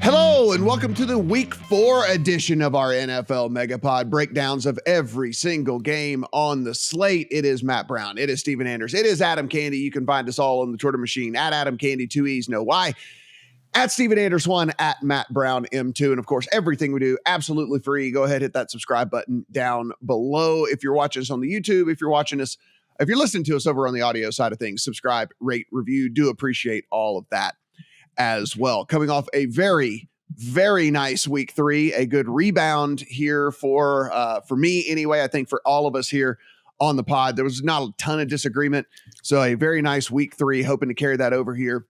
Hello and welcome to the Week 4 edition of our NFL Megapod, breakdowns of every single game on the slate. It is Matt Brown. It is Stephen Andress. It is Adam Candee. You can find us all on the Twitter machine at Adam Candee, 2 E's, no Y, at Stephen Andress 1, at Matt Brown M2. And of course, everything we do absolutely free. Go ahead, hit that subscribe button down below. If you're watching us on the YouTube, if you're listening to us over on the audio side of things, subscribe, rate, review. Do appreciate all of that as well. Coming off a very, very nice week 3, a good rebound here for me anyway. I think for all of us here on the pod, there was not a ton of disagreement. So a very nice week 3, hoping to carry that over here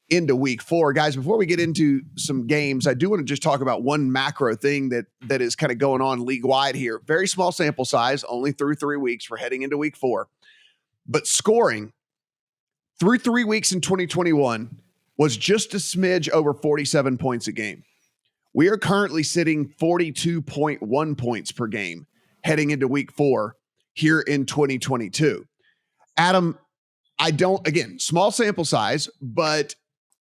into week 4. Guys, before we get into some games, I do want to just talk about one macro thing that is kind of going on league wide here. Very small sample size, only through 3 weeks. We're heading into week 4, but scoring through 3 weeks in 2021 was just a smidge over 47 points a game. We are currently sitting 42.1 points per game heading into week 4 here in 2022. Adam, again, small sample size, but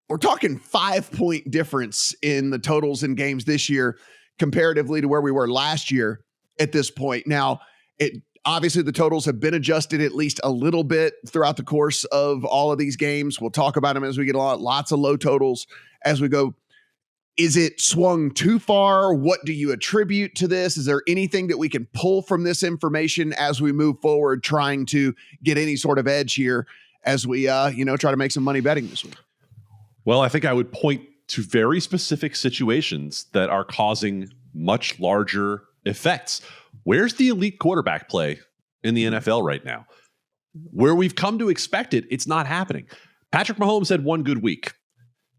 we're talking 5-point difference in the totals in games this year comparatively to where we were last year at this point. Now, obviously the totals have been adjusted at least a little bit throughout the course of all of these games. We'll talk about them as we get along. Lots of low totals as we go. Is it swung too far? What do you attribute to this? Is there anything that we can pull from this information as we move forward, trying to get any sort of edge here as we, try to make some money betting this week? Well, I think I would point to very specific situations that are causing much larger effects. Where's the elite quarterback play in the NFL right now? Where we've come to expect it, it's not happening. Patrick Mahomes had 1 good week.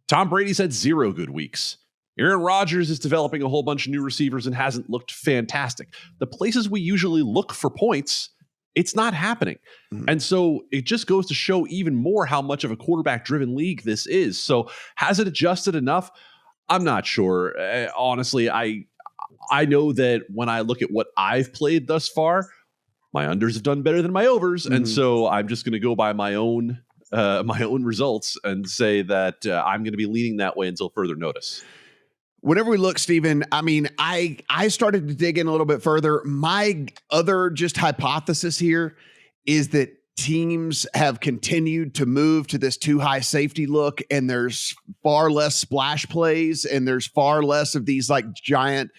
Tom Brady's had 0 good weeks. Aaron Rodgers is developing a whole bunch of new receivers and hasn't looked fantastic. The places we usually look for points, it's not happening. Mm-hmm. And so it just goes to show even more how much of a quarterback-driven league this is. So has it adjusted enough? I'm not sure. Honestly, I know that when I look at what I've played thus far, my unders have done better than my overs. Mm-hmm. And so I'm just going to go by my own results and say that I'm going to be leaning that way until further notice. Whenever we look, Stephen, I started to dig in a little bit further. My other just hypothesis here is that teams have continued to move to this too high safety look, and there's far less splash plays, and there's far less of these like giant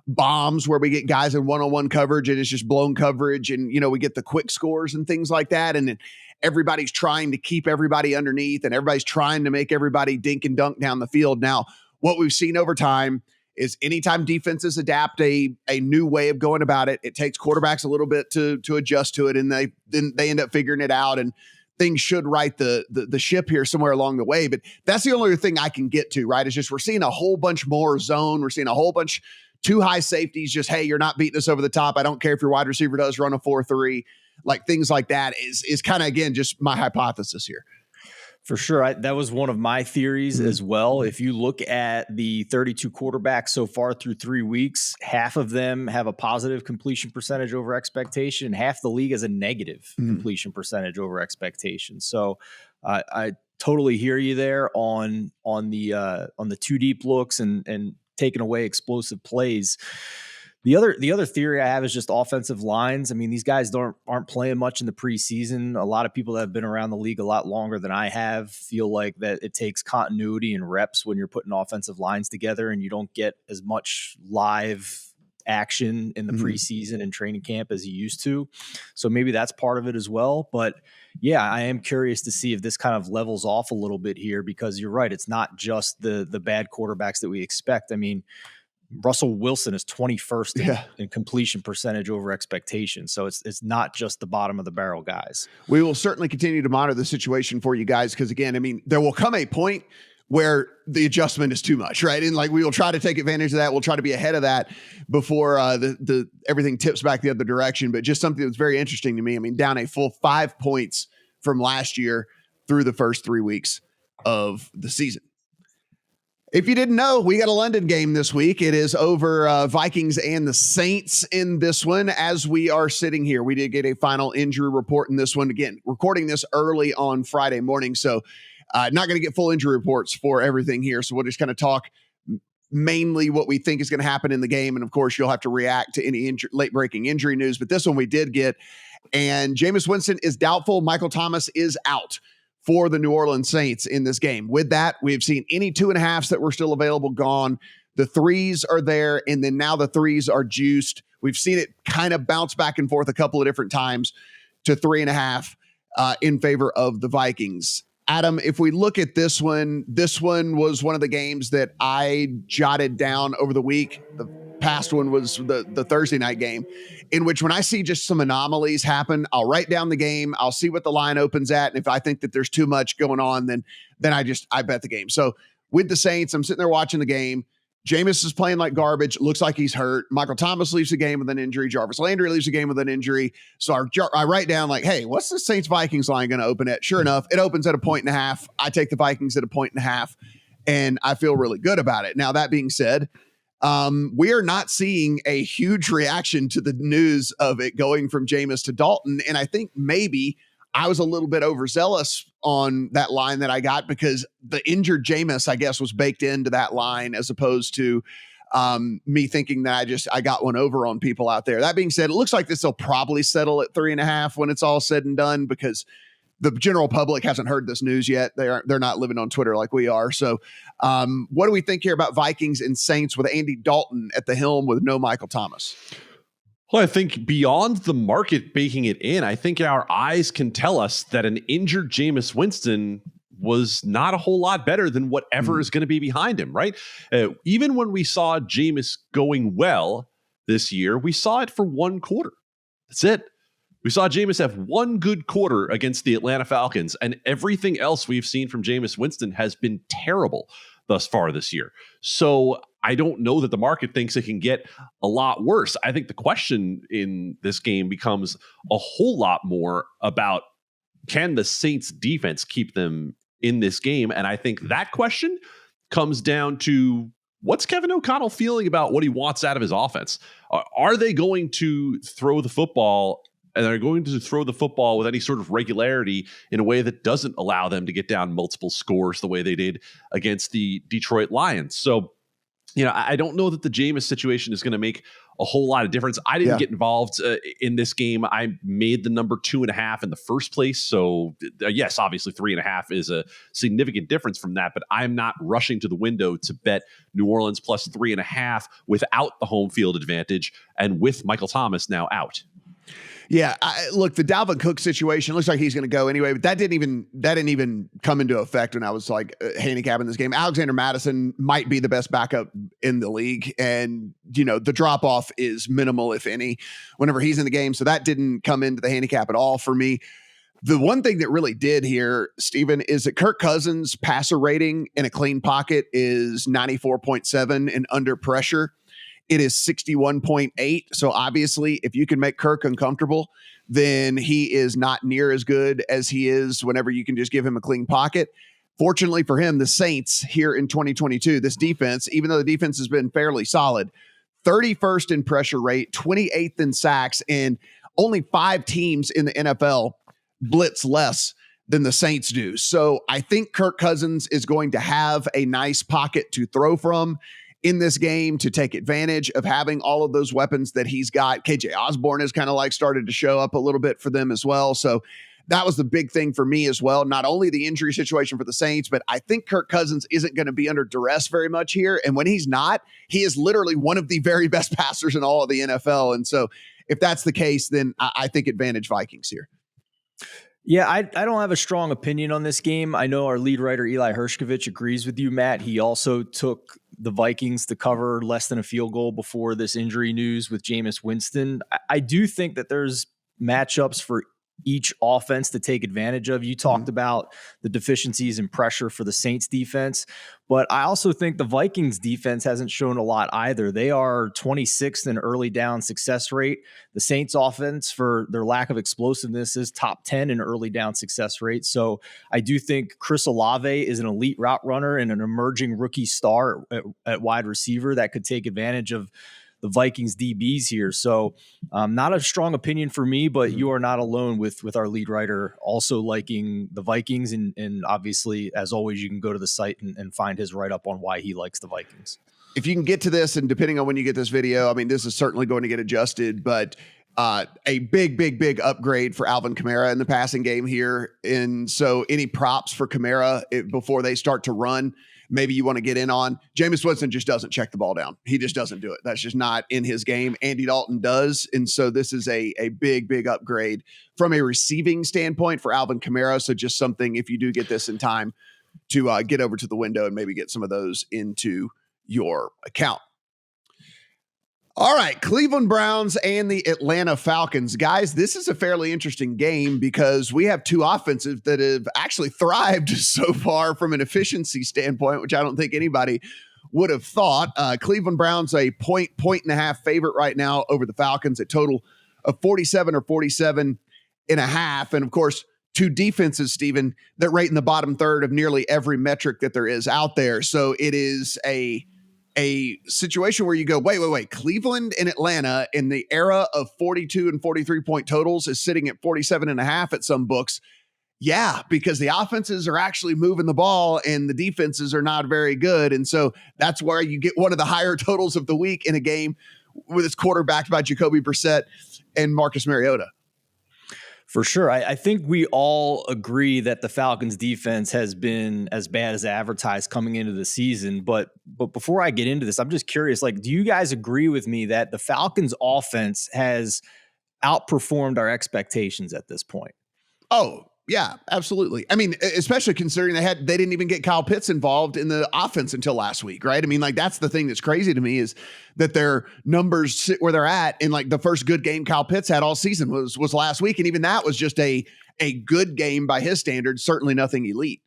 bombs where we get guys in one-on-one coverage and it's just blown coverage, and we get the quick scores and things like that, and then everybody's trying to keep everybody underneath, and everybody's trying to make everybody dink and dunk down the field. Now, what we've seen over time is anytime defenses adapt a new way of going about it, it takes quarterbacks a little bit to adjust to it, and they end up figuring it out, and things should right the ship here somewhere along the way. But that's the only thing I can get to, right? It's just we're seeing a whole bunch more zone. We're seeing a whole bunch too high safeties. Just, hey, you're not beating us over the top. I don't care if your wide receiver does run a 4-3. Like things like that is kind of, again, just my hypothesis here. For sure. That was one of my theories as well. If you look at the 32 quarterbacks so far through 3 weeks, half of them have a positive completion percentage over expectation. Half the league has a negative completion percentage over expectation. So I totally hear you there on the too deep looks and taking away explosive plays. The other theory I have is just offensive lines. I mean, these guys aren't playing much in the preseason. A lot of people that have been around the league a lot longer than I have feel like that it takes continuity and reps when you're putting offensive lines together, and you don't get as much live action in the preseason and training camp as you used to. So maybe that's part of it as well. But yeah, I am curious to see if this kind of levels off a little bit here, because you're right. It's not just the bad quarterbacks that we expect. I mean, Russell Wilson is 21st in completion percentage over expectation. So it's not just the bottom of the barrel guys. We will certainly continue to monitor the situation for you guys, because again, I mean, there will come a point where the adjustment is too much, right? And like, we will try to take advantage of that. We'll try to be ahead of that before the everything tips back the other direction. But just something that's very interesting to me. I mean, down a full 5 points from last year through the first 3 weeks of the season. If you didn't know, we got a London game this week. It is over Vikings and the Saints in this one. As we are sitting here, we did get a final injury report in this one. Again, recording this early on Friday morning, so not going to get full injury reports for everything here. So we'll just kind of talk mainly what we think is going to happen in the game. And of course, you'll have to react to any late breaking injury news. But this one we did get. And Jameis Winston is doubtful. Michael Thomas is out for the New Orleans Saints in this game. With that, we've seen any 2.5s that were still available gone. The 3s are there, and then now the 3s are juiced. We've seen it kind of bounce back and forth a couple of different times to 3.5 in favor of the Vikings. Adam, if we look at this one was one of the games that I jotted down over the week. The past one was the Thursday night game, in which when I see just some anomalies happen, I'll write down the game. I'll see what the line opens at. And if I think that there's too much going on, then I bet the game. So with the Saints, I'm sitting there watching the game. Jameis is playing like garbage. Looks like he's hurt. Michael Thomas leaves the game with an injury. Jarvis Landry leaves the game with an injury. So I write down like, hey, what's the Saints Vikings line going to open at? Sure enough, it opens at 1.5. I take the Vikings at 1.5, and I feel really good about it. Now, that being said, we are not seeing a huge reaction to the news of it going from Jameis to Dalton. And I think maybe I was a little bit overzealous on that line that I got, because the injured Jameis, I guess, was baked into that line, as opposed to me thinking that I got one over on people out there. That being said, it looks like this will probably settle at 3.5 when it's all said and done, because the general public hasn't heard this news yet. They're not living on Twitter like we are. So what do we think here about Vikings and Saints with Andy Dalton at the helm with no Michael Thomas? Well, I think beyond the market baking it in, I think our eyes can tell us that an injured Jameis Winston was not a whole lot better than whatever is going to be behind him, right? Even when we saw Jameis going well this year, we saw it for one quarter. That's it. We saw Jameis have one good quarter against the Atlanta Falcons, and everything else we've seen from Jameis Winston has been terrible thus far this year. So I don't know that the market thinks it can get a lot worse. I think the question in this game becomes a whole lot more about, can the Saints defense keep them in this game? And I think that question comes down to, what's Kevin O'Connell feeling about what he wants out of his offense? Are they going to throw the football, and they're going to throw the football with any sort of regularity in a way that doesn't allow them to get down multiple scores the way they did against the Detroit Lions? So, I don't know that the Jameis situation is going to make a whole lot of difference. I didn't get involved in this game. I made the number 2.5 in the first place. So yes, obviously 3.5 is a significant difference from that, but I'm not rushing to the window to bet New Orleans plus 3.5 without the home field advantage and with Michael Thomas now out. Yeah, look, the Dalvin Cook situation looks like he's going to go anyway, but that didn't even come into effect when I was handicapping this game. Alexander Mattison might be the best backup in the league, and the drop off is minimal, if any, whenever he's in the game. So that didn't come into the handicap at all for me. The one thing that really did here, Stephen, is that Kirk Cousins' passer rating in a clean pocket is 94.7, and under pressure it is 61.8. So obviously, if you can make Kirk uncomfortable, then he is not near as good as he is whenever you can just give him a clean pocket. Fortunately for him, the Saints here in 2022, this defense, even though the defense has been fairly solid, 31st in pressure rate, 28th in sacks, and only 5 teams in the NFL blitz less than the Saints do. So I think Kirk Cousins is going to have a nice pocket to throw from in this game to take advantage of having all of those weapons that he's got. KJ Osborne has kind of started to show up a little bit for them as well. So that was the big thing for me as well. Not only the injury situation for the Saints, but I think Kirk Cousins isn't going to be under duress very much here. And when he's not, he is literally one of the very best passers in all of the NFL. And so if that's the case, then I think advantage Vikings here. Yeah, I don't have a strong opinion on this game. I know our lead writer, Eli Hershkovich, agrees with you, Matt. He also took the Vikings to cover less than a field goal before this injury news with Jameis Winston. I do think that there's matchups for each offense to take advantage of. You talked about the deficiencies in pressure for the Saints defense, but I also think the Vikings defense hasn't shown a lot either. They are 26th in early down success rate. The Saints offense, for their lack of explosiveness, is top 10 in early down success rate. So I do think Chris Olave is an elite route runner and an emerging rookie star at wide receiver that could take advantage of the Vikings DBs here. So not a strong opinion for me, but you are not alone with our lead writer also liking the Vikings. And obviously, as always, you can go to the site and find his write-up on why he likes the Vikings. if you can get to this, and depending on when you get this video, I mean, this is certainly going to get adjusted, but a big upgrade for Alvin Kamara in the passing game here. And so any props for Kamara before they start to run, maybe you want to get in on. Jameis Winston just doesn't check the ball down. He just doesn't do it. That's just not in his game. Andy Dalton does. And so this is a big upgrade from a receiving standpoint for Alvin Kamara. So just something, if you do get this in time, to get over to the window and maybe get some of those into your account. All right, Cleveland Browns and the Atlanta Falcons. Guys, this is a fairly interesting game because we have two offenses that have actually thrived so far from an efficiency standpoint, which I don't think anybody would have thought. Cleveland Browns a point and a half favorite right now over the Falcons, a total of 47 or 47 and a half. And of course, two defenses, Stephen, that rate in the bottom third of nearly every metric that there is out there. So it is a situation where you go, wait, Cleveland and Atlanta in the era of 42 and 43 point totals is sitting at 47 and a half at some books. Yeah, because the offenses are actually moving the ball and the defenses are not very good. And so that's where you get one of the higher totals of the week in a game with its quarterbacked by Jacoby Brissett and Marcus Mariota. For sure. I think we all agree that the Falcons defense has been as bad as advertised coming into the season. But before I get into this, I'm just curious, like, do you guys agree with me that the Falcons offense has outperformed our expectations at this point? Oh, yeah, absolutely. I mean, especially considering they didn't even get Kyle Pitts involved in the offense until last week, right? I mean, like, that's the thing that's crazy to me is that their numbers sit where they're at. And like the first good game Kyle Pitts had all season was last week. And even that was just a good game by his standards, certainly nothing elite.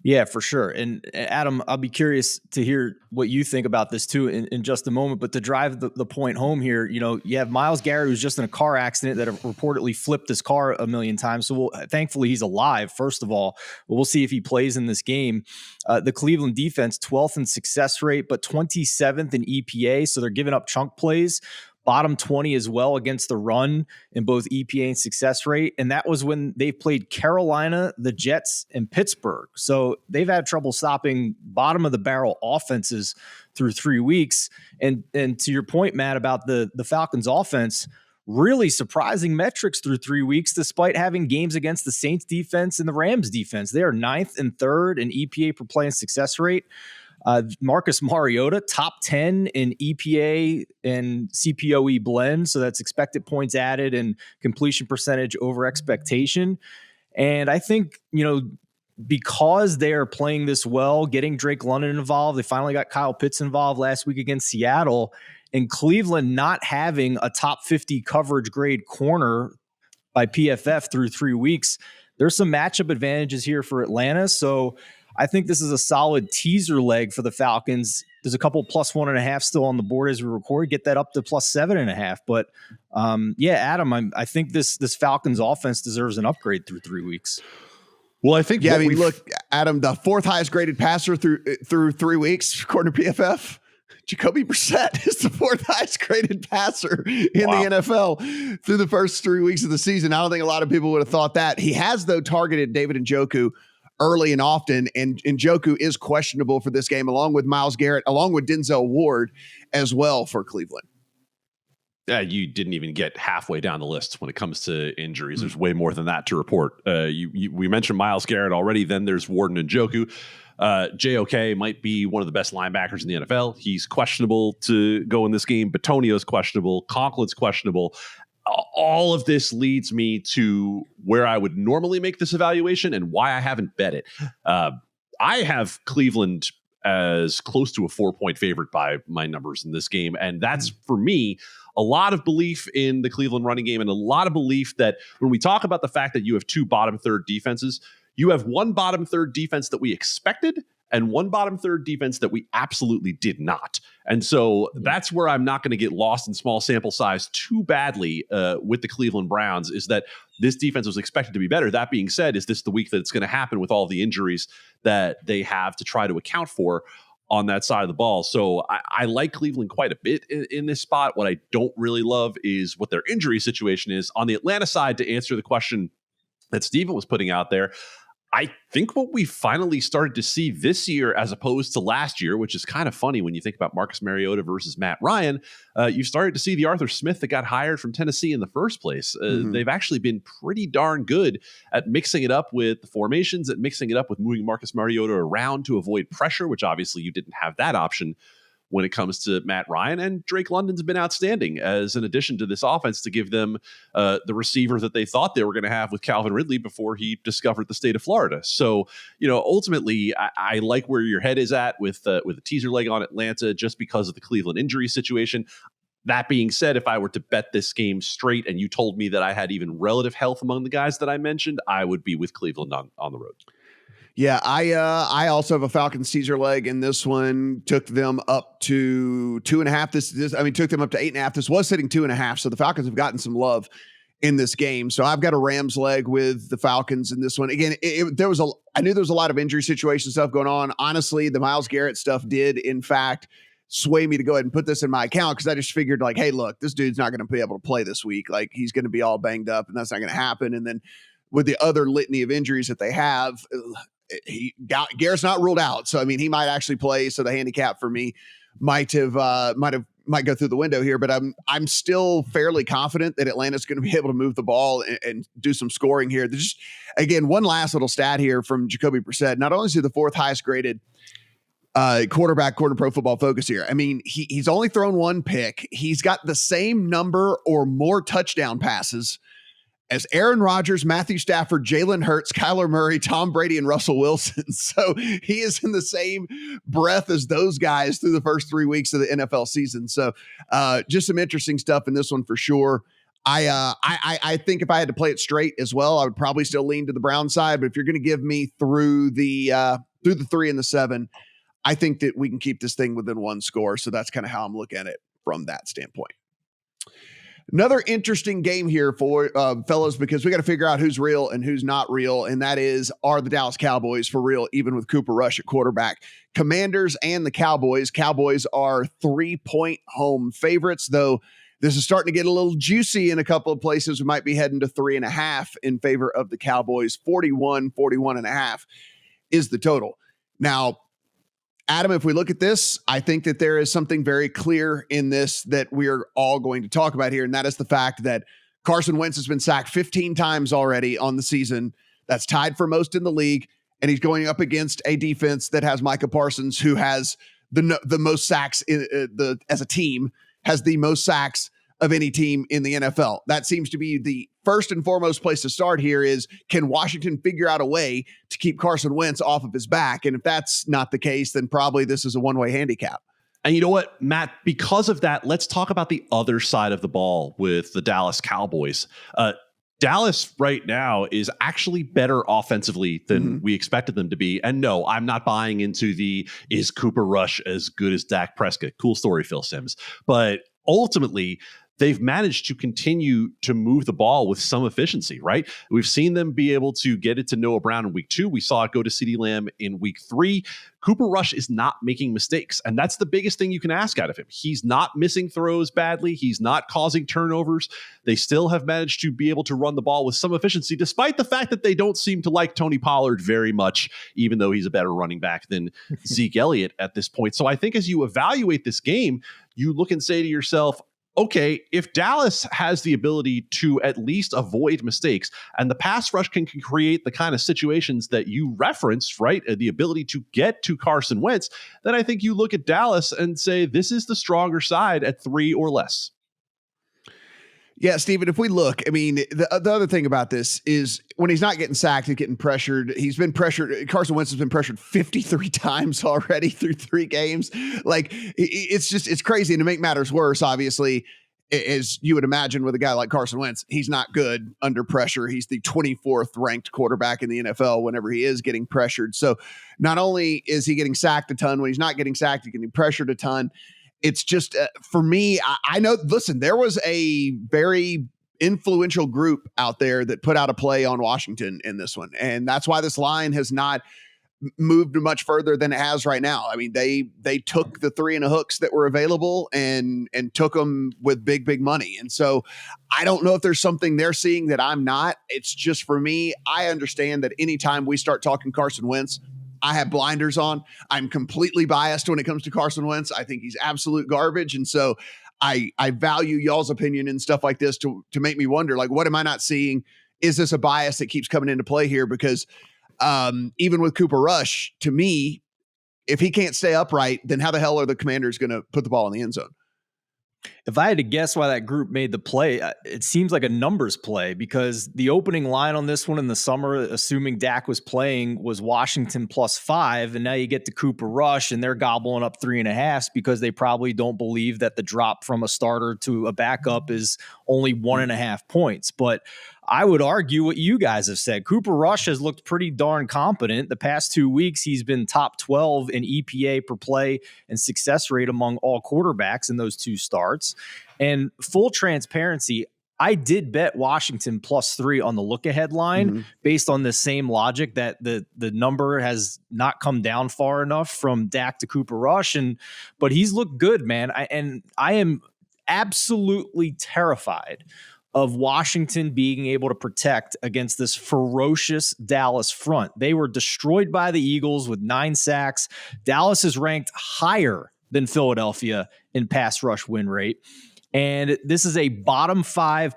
Yeah, for sure. And Adam, I'll be curious to hear what you think about this too in just a moment. But to drive the point home here, you have Myles Garrett, who's just in a car accident that reportedly flipped his car a million times. So thankfully he's alive, first of all. But we'll see if he plays in this game. The Cleveland defense, 12th in success rate, but 27th in EPA. So they're giving up chunk plays. Bottom 20 as well against the run in both EPA and success rate. And that was when they played Carolina, the Jets, and Pittsburgh. So they've had trouble stopping bottom of the barrel offenses through 3 weeks. And to your point, Matt, about the Falcons offense, really surprising metrics through 3 weeks, despite having games against the Saints defense and the Rams defense. They are 9th and 3rd in EPA per play and success rate. Marcus Mariota, top 10 in EPA and CPOE blend. So that's expected points added and completion percentage over expectation. And I think, because they are playing this well, getting Drake London involved, they finally got Kyle Pitts involved last week against Seattle, and Cleveland not having a top 50 coverage grade corner by PFF through 3 weeks. There's some matchup advantages here for Atlanta. So I think this is a solid teaser leg for the Falcons. There's a couple +1.5 still on the board as we record. Get that up to +7.5. But Adam, I think this Falcons offense deserves an upgrade through 3 weeks. Well, I think look, Adam, the fourth highest graded passer through 3 weeks, according to PFF. Jacoby Brissett is the fourth highest graded passer in the NFL through the first 3 weeks of the season. I don't think a lot of people would have thought that. He has, though, targeted David Njoku early and often, and Njoku is questionable for this game, along with Myles Garrett, along with Denzel Ward as well for Cleveland. You didn't even get halfway down the list when it comes to injuries. There's way more than that to report. We mentioned Myles Garrett already. Then there's Ward and Njoku. JOK might be one of the best linebackers in the NFL. He's questionable to go in this game. Batonio's questionable. Conklin's questionable. All of this leads me to where I would normally make this evaluation and why I haven't bet it. I have Cleveland as close to a 4-point favorite by my numbers in this game. And that's, for me, a lot of belief in the Cleveland running game and a lot of belief that when we talk about the fact that you have two bottom third defenses, you have one bottom third defense that we expected and one bottom third defense that we absolutely did not. And so that's where I'm not going to get lost in small sample size too badly with the Cleveland Browns, is that this defense was expected to be better. That being said, is this the week that it's going to happen with all the injuries that they have to try to account for on that side of the ball? So I like Cleveland quite a bit in this spot. What I don't really love is what their injury situation is. On the Atlanta side, to answer the question that Steven was putting out there, I think what we finally started to see this year as opposed to last year, which is kind of funny when you think about Marcus Mariota versus Matt Ryan, you started to see the Arthur Smith that got hired from Tennessee in the first place. They've actually been pretty darn good at mixing it up with the formations, at mixing it up with moving Marcus Mariota around to avoid pressure, which obviously you didn't have that option when it comes to Matt Ryan. And Drake London's been outstanding as an addition to this offense to give them the receiver that they thought they were going to have with Calvin Ridley before he discovered the state of Florida. So, ultimately, I like where your head is at with a teaser leg on Atlanta just because of the Cleveland injury situation. That being said, if I were to bet this game straight and you told me that I had even relative health among the guys that I mentioned, I would be with Cleveland on the road. Yeah, I also have a Falcons teaser leg in this one. Took them up to 2.5. Took them up to 8.5. This was sitting 2.5. So the Falcons have gotten some love in this game. So I've got a Rams leg with the Falcons in this one. Again, I knew there was a lot of injury situation stuff going on. Honestly, the Myles Garrett stuff did, in fact, sway me to go ahead and put this in my account because I just figured, like, hey, look, this dude's not going to be able to play this week. Like, he's going to be all banged up, and that's not going to happen. And then with the other litany of injuries that they have, Garrett's not ruled out. So, he might actually play. So the handicap for me might go through the window here, but I'm still fairly confident that Atlanta's going to be able to move the ball and do some scoring here. There's just, again, one last little stat here from Jacoby Brissett. Not only is he the fourth highest graded quarterback according to Pro Football Focus here. He's only thrown one pick. He's got the same number or more touchdown passes as Aaron Rodgers, Matthew Stafford, Jalen Hurts, Kyler Murray, Tom Brady, and Russell Wilson. So he is in the same breath as those guys through the first 3 weeks of the NFL season. So just some interesting stuff in this one for sure. I think if I had to play it straight as well, I would probably still lean to the Brown side. But if you're going to give me through the 3 and the 7, I think that we can keep this thing within one score. So that's kind of how I'm looking at it from that standpoint. Another interesting game here for fellas, because we got to figure out who's real and who's not real. And that is, are the Dallas Cowboys for real, even with Cooper Rush at quarterback? Commanders and the Cowboys. Cowboys are 3-point home favorites, though this is starting to get a little juicy in a couple of places. We might be heading to 3.5 in favor of the Cowboys. 41.5 is the total. Now, Adam, if we look at this, I think that there is something very clear in this that we're all going to talk about here, and that is the fact that Carson Wentz has been sacked 15 times already on the season. That's tied for most in the league, and he's going up against a defense that has Micah Parsons, who has the most sacks as a team, has the most sacks of any team in the NFL. That seems to be the first and foremost place to start here is, can Washington figure out a way to keep Carson Wentz off of his back? And if that's not the case, then probably this is a one-way handicap. And you know what, Matt, because of that, let's talk about the other side of the ball with the Dallas Cowboys. Dallas right now is actually better offensively than we expected them to be. And no, I'm not buying into is Cooper Rush as good as Dak Prescott? Cool story, Phil Simms. But ultimately, they've managed to continue to move the ball with some efficiency, right? We've seen them be able to get it to Noah Brown in week 2. We saw it go to CeeDee Lamb in week 3. Cooper Rush is not making mistakes, and that's the biggest thing you can ask out of him. He's not missing throws badly. He's not causing turnovers. They still have managed to be able to run the ball with some efficiency, despite the fact that they don't seem to like Tony Pollard very much, even though he's a better running back than Zeke Elliott at this point. So I think as you evaluate this game, you look and say to yourself, okay, if Dallas has the ability to at least avoid mistakes and the pass rush can create the kind of situations that you referenced, right? The ability to get to Carson Wentz, then I think you look at Dallas and say, this is the stronger side at 3 or less. Yeah, Steven, if we look, the other thing about this is when he's not getting sacked, he's getting pressured. He's been pressured. Carson Wentz has been pressured 53 times already through 3 games. Like, it's crazy. And to make matters worse, obviously, as you would imagine with a guy like Carson Wentz, he's not good under pressure. He's the 24th ranked quarterback in the NFL whenever he is getting pressured. So not only is he getting sacked a ton, when he's not getting sacked, he's getting pressured a ton. It's just, for me, I know, listen, there was a very influential group out there that put out a play on Washington in this one. And that's why this line has not moved much further than it has right now. I mean, they took the 3 and a hooks that were available and took them with big money. And so I don't know if there's something they're seeing that I'm not. It's just for me, I understand that anytime we start talking Carson Wentz, I have blinders on. I'm completely biased when it comes to Carson Wentz. I think he's absolute garbage. And so I value y'all's opinion and stuff like this to make me wonder, like, what am I not seeing? Is this a bias that keeps coming into play here? Because even with Cooper Rush, to me, if he can't stay upright, then how the hell are the Commanders going to put the ball in the end zone? If I had to guess why that group made the play, it seems like a numbers play, because the opening line on this one in the summer, assuming Dak was playing, was Washington +5. And now you get to Cooper Rush and they're gobbling up 3.5 because they probably don't believe that the drop from a starter to a backup is only 1.5 points. But I would argue what you guys have said. Cooper Rush has looked pretty darn competent. The past 2 weeks, he's been top 12 in EPA per play and success rate among all quarterbacks in those 2 starts. And full transparency, I did bet Washington +3 on the look-ahead line based on the same logic that the number has not come down far enough from Dak to Cooper Rush. But he's looked good, man. I am absolutely terrified of Washington being able to protect against this ferocious Dallas front. They were destroyed by the Eagles with 9 sacks. Dallas is ranked higher than Philadelphia in pass rush win rate. And this is a bottom 5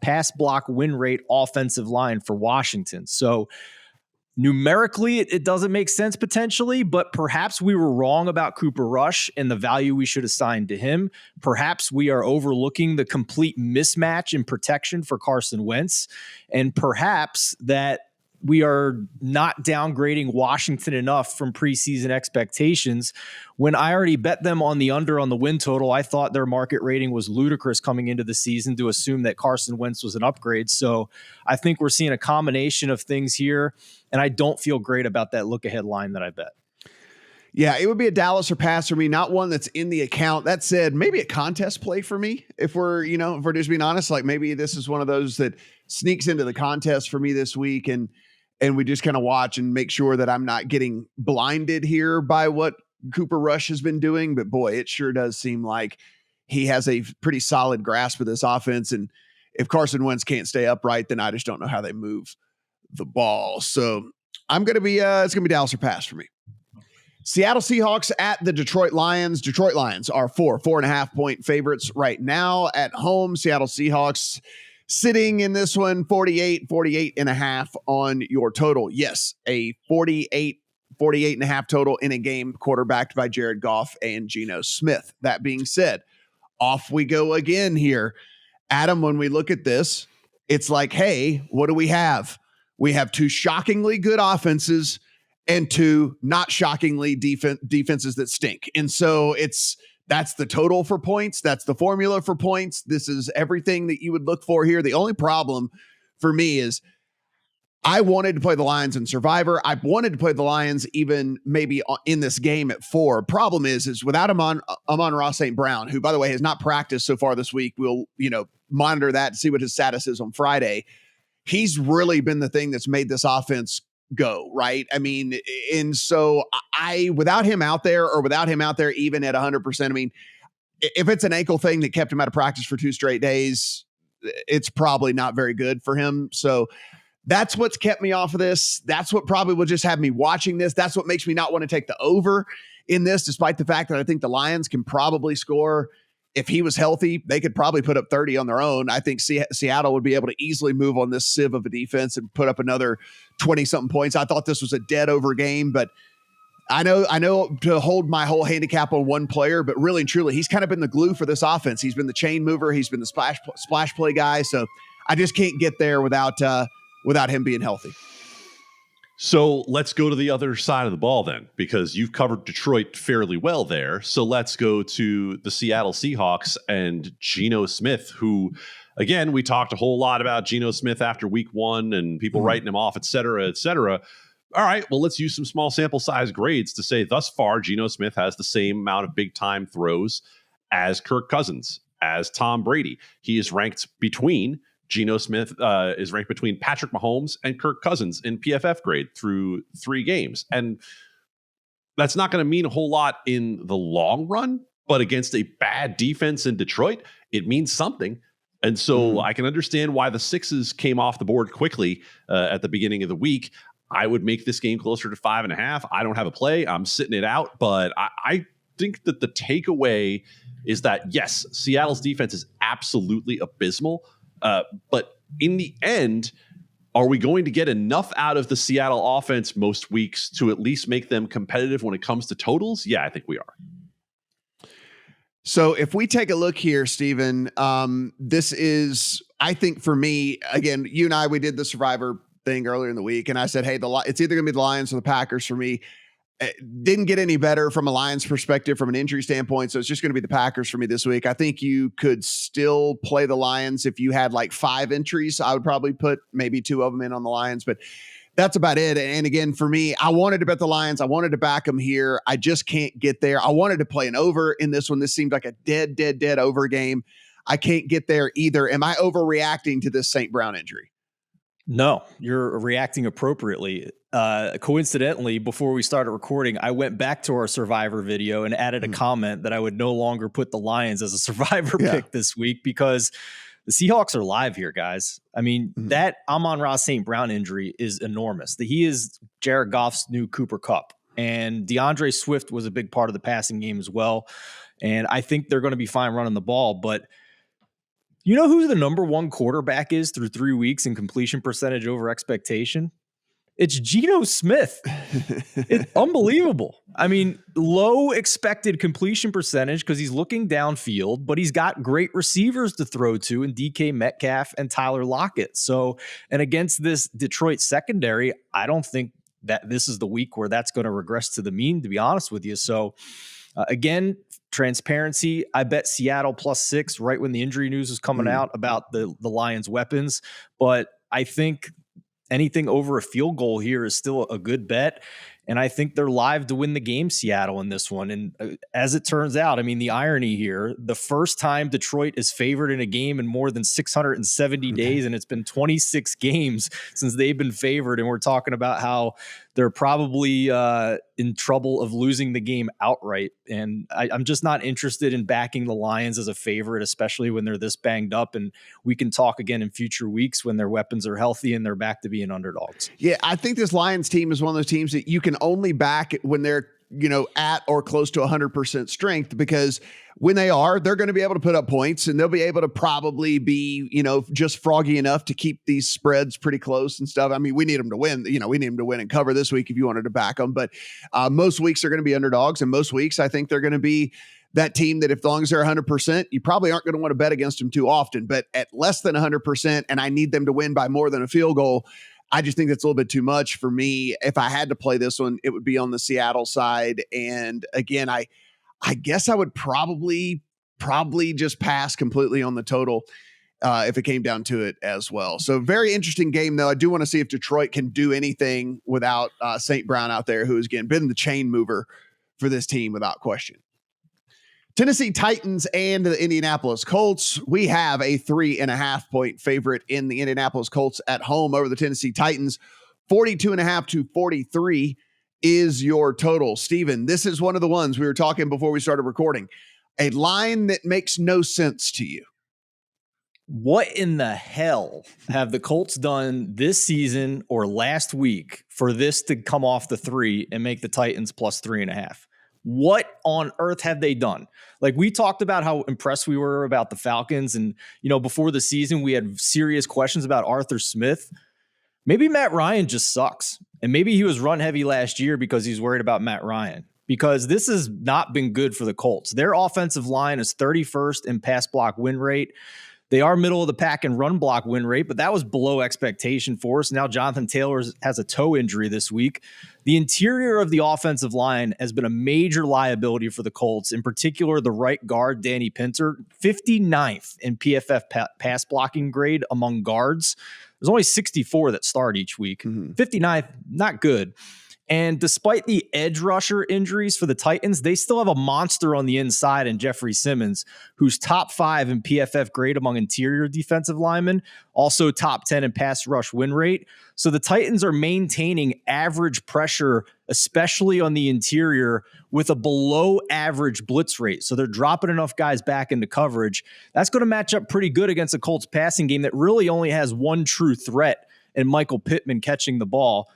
pass block win rate offensive line for Washington. So numerically, it doesn't make sense potentially, but perhaps we were wrong about Cooper Rush and the value we should assign to him. Perhaps we are overlooking the complete mismatch in protection for Carson Wentz, and perhaps that we are not downgrading Washington enough from preseason expectations. When I already bet them on the under on the win total, I thought their market rating was ludicrous coming into the season to assume that Carson Wentz was an upgrade. So I think we're seeing a combination of things here, and I don't feel great about that look-ahead line that I bet. Yeah, it would be a Dallas or pass for me, not one that's in the account. That said, maybe a contest play for me. If we're just being honest, like maybe this is one of those that sneaks into the contest for me this week, and we just kind of watch and make sure that I'm not getting blinded here by what Cooper Rush has been doing. But boy, it sure does seem like he has a pretty solid grasp of this offense. And if Carson Wentz can't stay upright, then I just don't know how they move the ball. So I'm going to be, it's going to be Dallas or pass for me. Seattle Seahawks at the Detroit Lions. Detroit Lions are 4.5 point favorites right now at home. Seattle Seahawks sitting in this one, 48.5 on your total. Yes, a 48.5 total in a game quarterbacked by Jared Goff and Geno Smith. That being said, off we go again here. Adam, when we look at this, it's like, hey, what do we have? We have 2 shockingly good offenses and 2 not shockingly defenses that stink. And so that's the total for points. That's the formula for points. This is everything that you would look for here. The only problem for me is I wanted to play the Lions in Survivor. I wanted to play the Lions even maybe in this game at 4. Problem is without Amon-Ra St. Brown, who, by the way, has not practiced so far this week. We'll, monitor that and see what his status is on Friday. He's really been the thing that's made this offense go, right? I mean, and so without him out there even at 100%, I mean, if it's an ankle thing that kept him out of practice for 2 straight days, it's probably not very good for him. So that's what's kept me off of this. That's what probably will just have me watching this. That's what makes me not want to take the over in this, despite the fact that I think the Lions can probably score. If he was healthy, they could probably put up 30 on their own. I think Seattle would be able to easily move on this sieve of a defense and put up another 20-something points. I thought this was a dead over game, but I know to hold my whole handicap on one player, but really and truly, he's kind of been the glue for this offense. He's been the chain mover. He's been the splash play guy. So I just can't get there without him being healthy. So let's go to the other side of the ball then, because you've covered Detroit fairly well there. So let's go to the Seattle Seahawks and Geno Smith, who, again, we talked a whole lot about Geno Smith after week 1 and people writing him off, et cetera, et cetera. All right, well, let's use some small sample size grades to say thus far, Geno Smith has the same amount of big time throws as Kirk Cousins, as Tom Brady. He is ranked between Geno Smith is ranked between Patrick Mahomes and Kirk Cousins in PFF grade through 3 games. And that's not going to mean a whole lot in the long run, but against a bad defense in Detroit, it means something. And so I can understand why the 6s came off the board quickly at the beginning of the week. I would make this game closer to 5.5. I don't have a play. I'm sitting it out, but I think that the takeaway is that, yes, Seattle's defense is absolutely abysmal. But in the end, are we going to get enough out of the Seattle offense most weeks to at least make them competitive when it comes to totals? Yeah, I think we are. So if we take a look here, Steven, this is, I think for me, again, you and I, we did the Survivor thing earlier in the week, and I said, hey, it's either going to be the Lions or the Packers for me. It didn't get any better from a Lions perspective from an injury standpoint, so it's just going to be the Packers for me this week. I think you could still play the Lions if you had like 5 entries. I would probably put maybe 2 of them in on the Lions, but that's about it. And again, for me, I wanted to bet the Lions. I wanted to back them here. I just can't get there. I wanted to play an over in this one. This seemed like a dead over game. I can't get there either. Am I overreacting to this St. Brown injury? No, you're reacting appropriately. Coincidentally, before we started recording, I went back to our Survivor video and added a comment that I would no longer put the Lions as a Survivor pick this week because the Seahawks are live here, guys. I mean, that Amon-Ra St. Brown injury is enormous. He is Jared Goff's new Cooper Kupp. And DeAndre Swift was a big part of the passing game as well. And I think they're going to be fine running the ball. But you know who the number 1 quarterback is through 3 weeks in completion percentage over expectation? It's Geno Smith. It's unbelievable. I mean, low expected completion percentage because he's looking downfield, but he's got great receivers to throw to in DK Metcalf and Tyler Lockett. So, and against this Detroit secondary, I don't think that this is the week where that's going to regress to the mean, to be honest with you. So, again, transparency, I bet Seattle +6 right when the injury news was coming out about the Lions' weapons. But I think anything over a field goal here is still a good bet. And I think they're live to win the game, Seattle, in this one. And as it turns out, I mean, the irony here, the first time Detroit is favored in a game in more than 670 days, and it's been 26 games since they've been favored. And we're talking about how they're probably in trouble of losing the game outright. And I'm just not interested in backing the Lions as a favorite, especially when they're this banged up. And we can talk again in future weeks when their weapons are healthy and they're back to being underdogs. Yeah, I think this Lions team is one of those teams that you can only back when they're, at or close to 100% strength, because when they are, they're going to be able to put up points and they'll be able to probably be, just froggy enough to keep these spreads pretty close and stuff. I mean, we need them to win, we need them to win and cover this week if you wanted to back them. But most weeks are going to be underdogs, and most weeks I think they're going to be that team that if long as they're 100%, you probably aren't going to want to bet against them too often. But at less than 100%, and I need them to win by more than a field goal, I just think that's a little bit too much for me. If I had to play this one, it would be on the Seattle side. And again, I guess I would probably just pass completely on the total if it came down to it as well. So very interesting game, though. I do want to see if Detroit can do anything without St. Brown out there, who has, again, been the chain mover for this team without question. Tennessee Titans and the Indianapolis Colts. We have a 3.5 point favorite in the Indianapolis Colts at home over the Tennessee Titans. 42.5 to 43 is your total. Steven, this is one of the ones we were talking before we started recording. A line that makes no sense to you. What in the hell have the Colts done this season or last week for this to come off the 3 and make the Titans +3.5? What on earth have they done? Like, we talked about how impressed we were about the Falcons. And, before the season, we had serious questions about Arthur Smith. Maybe Matt Ryan just sucks. And maybe he was run heavy last year because he's worried about Matt Ryan, because this has not been good for the Colts. Their offensive line is 31st in pass block win rate. They are middle of the pack in run block win rate, but that was below expectation for us. Now Jonathan Taylor has a toe injury this week. The interior of the offensive line has been a major liability for the Colts, in particular the right guard, Danny Pinter, 59th in PFF pass blocking grade among guards. There's only 64 that start each week. 59th, not good. And despite the edge rusher injuries for the Titans, they still have a monster on the inside in Jeffrey Simmons, who's top 5 in PFF grade among interior defensive linemen, also top 10 in pass rush win rate. So the Titans are maintaining average pressure, especially on the interior, with a below average blitz rate. So they're dropping enough guys back into coverage. That's going to match up pretty good against a Colts passing game that really only has one true threat in Michael Pittman catching the ball.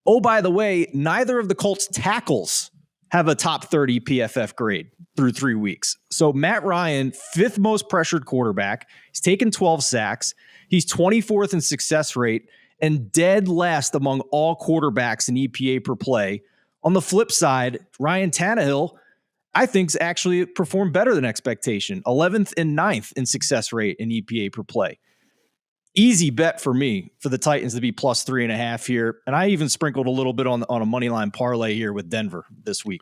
Oh, by the way, neither of the Colts tackles have a top 30 PFF grade through 3 weeks. So Matt Ryan, 5th most pressured quarterback. He's taken 12 sacks. He's 24th in success rate and dead last among all quarterbacks in EPA per play. On the flip side, Ryan Tannehill, I think's actually performed better than expectation. 11th and 9th in success rate in EPA per play. Easy bet for me for the Titans to be plus 3.5 here. And I even sprinkled a little bit on a money line parlay here with Denver this week.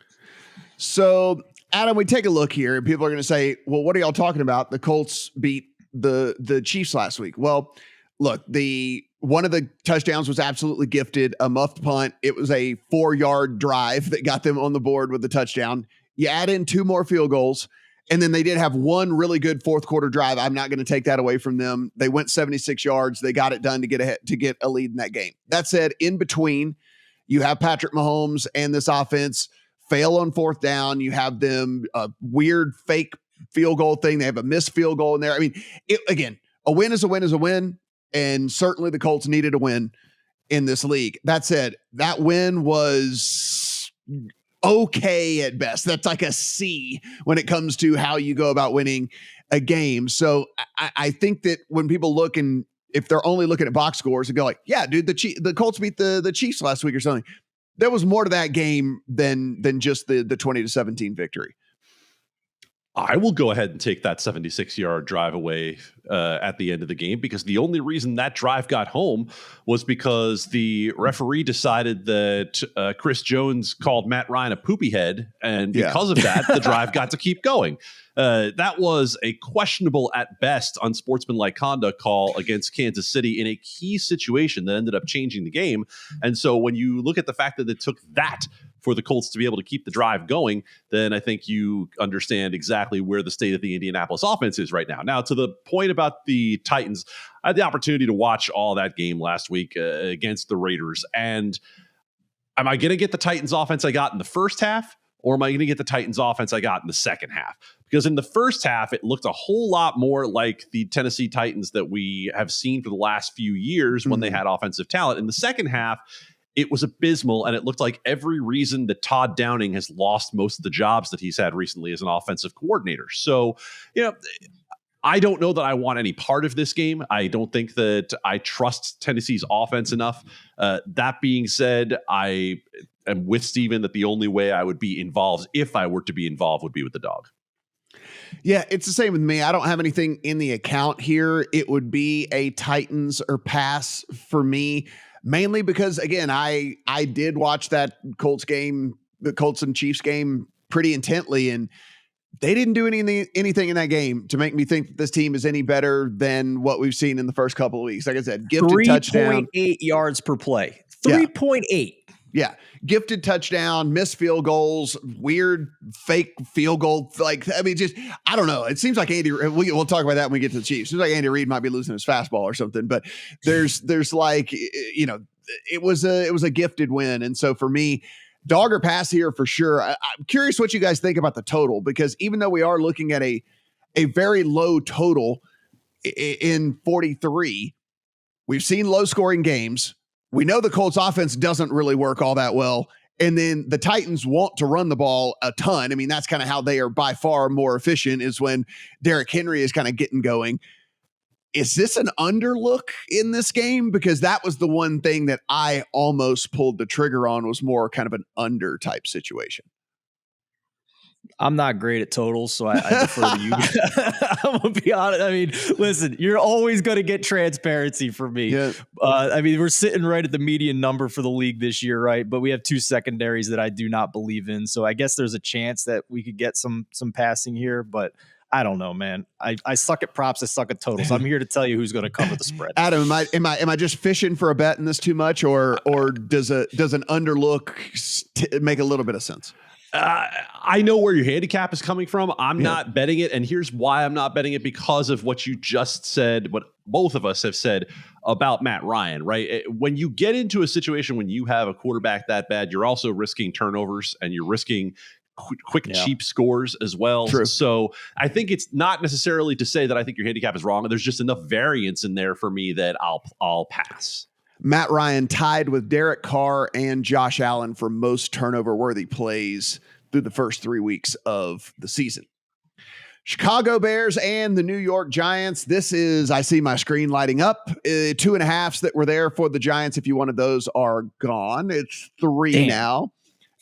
So, Adam, we take a look here and people are going to say, well, what are y'all talking about? The Colts beat the Chiefs last week. Well, look, one of the touchdowns was absolutely gifted, a muffed punt. It was a 4-yard drive that got them on the board with the touchdown. You add in 2 more field goals. And then they did have one really good fourth quarter drive. I'm not going to take that away from them. They went 76 yards. They got it done to get ahead, to get a lead in that game. That said, in between, you have Patrick Mahomes and this offense fail on 4th down. You have them a weird fake field goal thing. They have a missed field goal in there. I mean, again, a win is a win is a win. And certainly the Colts needed a win in this league. That said, that win was okay at best. That's like a C when it comes to how you go about winning a game. So I think that when people look, and if they're only looking at box scores and go like, yeah, dude, the Colts beat the Chiefs last week or something, there was more to that game than just the 20-17 victory. I will go ahead and take that 76-yard drive away at the end of the game, because the only reason that drive got home was because the referee decided that Chris Jones called Matt Ryan a poopy head, and because of that, the drive got to keep going. That was a questionable at best unsportsmanlike conduct call against Kansas City in a key situation that ended up changing the game. And so when you look at the fact that it took that for the Colts to be able to keep the drive going, then I think you understand exactly where the state of the Indianapolis offense is right now. Now, to the point about the Titans, I had the opportunity to watch all that game last week against the Raiders. And am I going to get the Titans offense I got in the first half, or am I going to get the Titans offense I got in the second half? Because in the first half, it looked a whole lot more like the Tennessee Titans that we have seen for the last few years when they had offensive talent. In the second half, it was abysmal, and it looked like every reason that Todd Downing has lost most of the jobs that he's had recently as an offensive coordinator. So, I don't know that I want any part of this game. I don't think that I trust Tennessee's offense enough. That being said, I am with Steven that the only way I would be involved, if I were to be involved, would be with the dog. Yeah, it's the same with me. I don't have anything in the account here. It would be a Titans or pass for me. Mainly because, again, I did watch that Colts game, the Colts and Chiefs game, pretty intently, and they didn't do anything in that game to make me think that this team is any better than what we've seen in the first couple of weeks. Like I said, gifted touchdown. 3.8 yards per play. 3.8. Yeah. Gifted touchdown, missed field goals, weird fake field goal. I don't know. It seems like Andy, we'll talk about that when we get to the Chiefs. It seems like Andy Reid might be losing his fastball or something, but there's it was a gifted win. And so for me, dog or pass here for sure. I'm curious what you guys think about the total, because even though we are looking at a very low total in 43, we've seen low scoring games. We know the Colts offense doesn't really work all that well. And then the Titans want to run the ball a ton. I mean, that's kind of how they are by far more efficient, is when Derrick Henry is kind of getting going. Is this an underlook in this game? Because that was the one thing that I almost pulled the trigger on, was more kind of an under type situation. I'm not great at totals, so I defer to you. I'm going to be honest. I mean, listen, you're always going to get transparency from me. Yeah. We're sitting right at the median number for the league this year, right? But we have 2 secondaries that I do not believe in. So I guess there's a chance that we could get some passing here, but I don't know, man. I suck at props. I suck at totals. I'm here to tell you who's going to cover the spread. Adam, am I just fishing for a bet in this too much, or does an underlook make a little bit of sense? I know where your handicap is coming from. I'm not betting it. And here's why I'm not betting it, because of what you just said, what both of us have said about Matt Ryan, right? When you get into a situation when you have a quarterback that bad, you're also risking turnovers and you're risking quick, cheap scores as well. True. So I think it's not necessarily to say that I think your handicap is wrong. There's just enough variance in there for me that I'll pass. Matt Ryan tied with Derek Carr and Josh Allen for most turnover-worthy plays through the first 3 weeks of the season. Chicago Bears and the New York Giants. This is, I see my screen lighting up. 2.5s that were there for the Giants, if you wanted those, are gone. It's 3 now.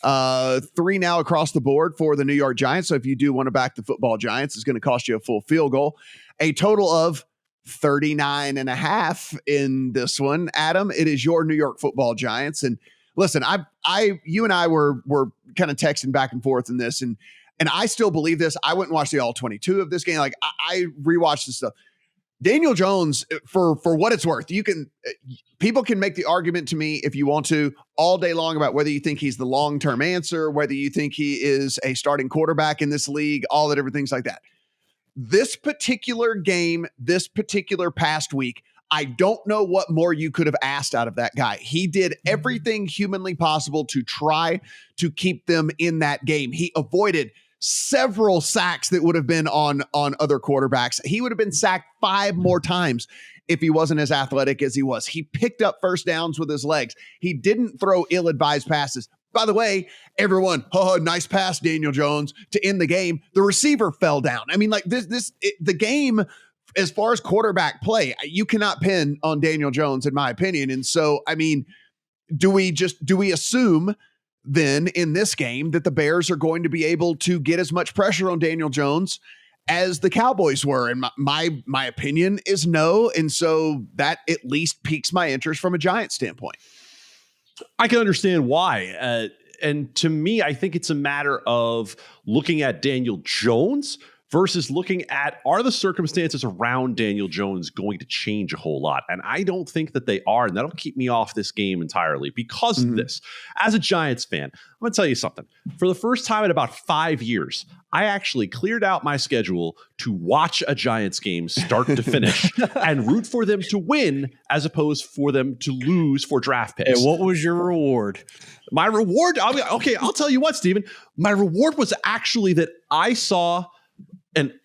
3 now across the board for the New York Giants. So if you do want to back the football Giants, it's going to cost you a full field goal. A total of 39.5 in this one. Adam, it is your New York football Giants. And listen, you and I were kind of texting back and forth in this, and I still believe this. I went and watched the all 22 of this game. Like I rewatched this stuff. Daniel Jones, for what it's worth, people can make the argument to me if you want to all day long about whether you think he's the long-term answer, whether you think he is a starting quarterback in this league, all the different things like that. This particular game, this particular past week, I don't know what more you could have asked out of that guy. He did everything humanly possible to try to keep them in that game. He avoided several sacks that would have been on other quarterbacks. He would have been sacked 5 more times if he wasn't as athletic as he was. He picked up first downs with his legs. He didn't throw ill-advised passes. By the way, everyone, nice pass, Daniel Jones, to end the game. The receiver fell down. I mean, like the game, as far as quarterback play, you cannot pin on Daniel Jones, in my opinion. And so, I mean, do we assume then in this game that the Bears are going to be able to get as much pressure on Daniel Jones as the Cowboys were? And my opinion is no. And so that at least piques my interest from a Giant standpoint. I can understand why. And to me, I think it's a matter of looking at Daniel Jones versus looking at, are the circumstances around Daniel Jones going to change a whole lot? And I don't think that they are. And that'll keep me off this game entirely because of this. As a Giants fan, I'm going to tell you something. For the first time in about 5 years, I actually cleared out my schedule to watch a Giants game start to finish and root for them to win as opposed for them to lose for draft picks. Hey, what was your reward? My reward? I'll tell you what, Steven. My reward was actually that I saw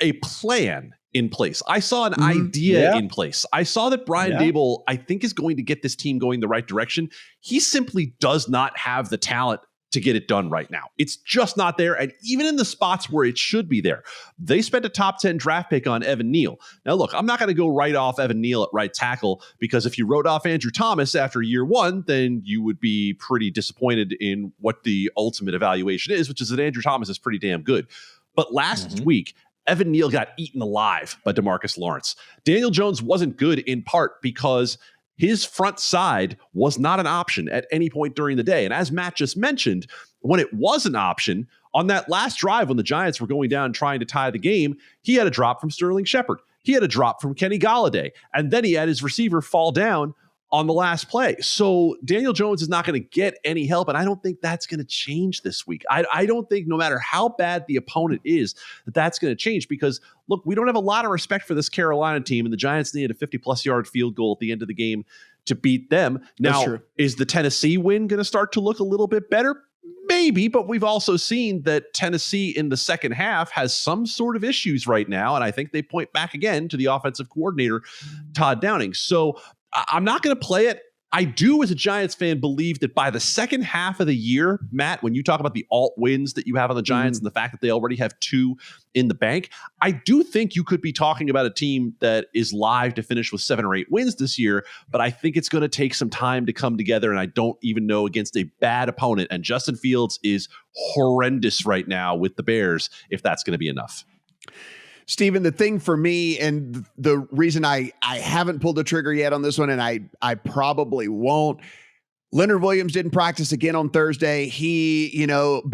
a plan in place. I saw an idea in place. I saw that Brian Daboll, I think, is going to get this team going the right direction. He simply does not have the talent to get it done right now. It's just not there. And even in the spots where it should be there, they spent a top 10 draft pick on Evan Neal. Now, look, I'm not going to go right off Evan Neal at right tackle, because if you wrote off Andrew Thomas after year 1, then you would be pretty disappointed in what the ultimate evaluation is, which is that Andrew Thomas is pretty damn good. But last week, Evan Neal got eaten alive by DeMarcus Lawrence. Daniel Jones wasn't good in part because his front side was not an option at any point during the day. And as Matt just mentioned, when it was an option, on that last drive when the Giants were going down trying to tie the game, he had a drop from Sterling Shepard. He had a drop from Kenny Golladay. And then he had his receiver fall down on the last play. So Daniel Jones is not going to get any help, and I don't think that's going to change this week. I don't think, no matter how bad the opponent is, that's going to change, because, look, we don't have a lot of respect for this Carolina team, and the Giants needed a 50-plus yard field goal at the end of the game to beat them. Now, is the Tennessee win going to start to look a little bit better? Maybe, but we've also seen that Tennessee in the second half has some sort of issues right now, and I think they point back again to the offensive coordinator, Todd Downing. So I'm not going to play it. I do, as a Giants fan, believe that by the second half of the year, Matt, when you talk about the alt wins that you have on the Giants and the fact that they already have 2 in the bank, I do think you could be talking about a team that is live to finish with 7 or 8 wins this year. But I think it's going to take some time to come together. And I don't even know, against a bad opponent, and Justin Fields is horrendous right now with the Bears, if that's going to be enough. Steven, the thing for me, and the reason I haven't pulled the trigger yet on this one, and I probably won't, Leonard Williams didn't practice again on Thursday. He,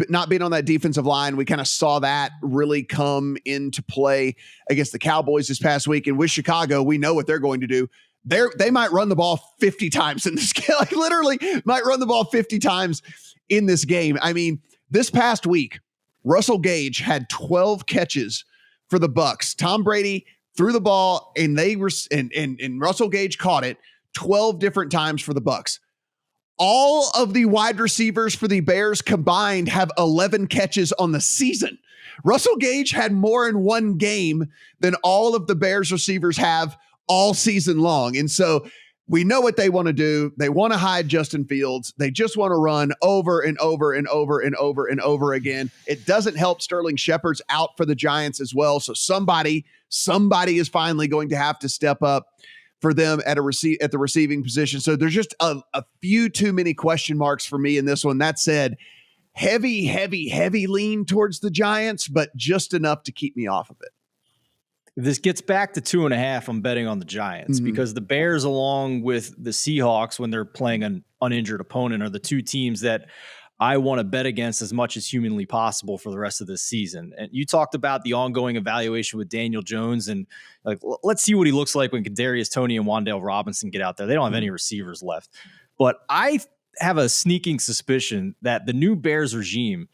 not being on that defensive line, we kind of saw that really come into play against the Cowboys this past week. And with Chicago, we know what they're going to do. They might run the ball 50 times in this game. Like literally might run the ball 50 times in this game. I mean, this past week, Russell Gage had 12 catches for the Bucs. Tom Brady threw the ball and and Russell Gage caught it 12 different times for the Bucs. All of the wide receivers for the Bears combined have 11 catches on the season. Russell Gage had more in one game than all of the Bears receivers have all season long. And so we know what they want to do. They want to hide Justin Fields. They just want to run over and over and over and over and over again. It doesn't help Sterling Shepard's out for the Giants as well. So somebody is finally going to have to step up for them at the receiving position. So there's just a few too many question marks for me in this one. That said, heavy lean towards the Giants, but just enough to keep me off of it. If this gets back to 2.5, I'm betting on the Giants because the Bears, along with the Seahawks, when they're playing an uninjured opponent, are the two teams that I want to bet against as much as humanly possible for the rest of this season. And you talked about the ongoing evaluation with Daniel Jones, and like, let's see what he looks like when Kadarius Toney and Wan'Dale Robinson get out there. They don't have any receivers left, but I have a sneaking suspicion that the new Bears regime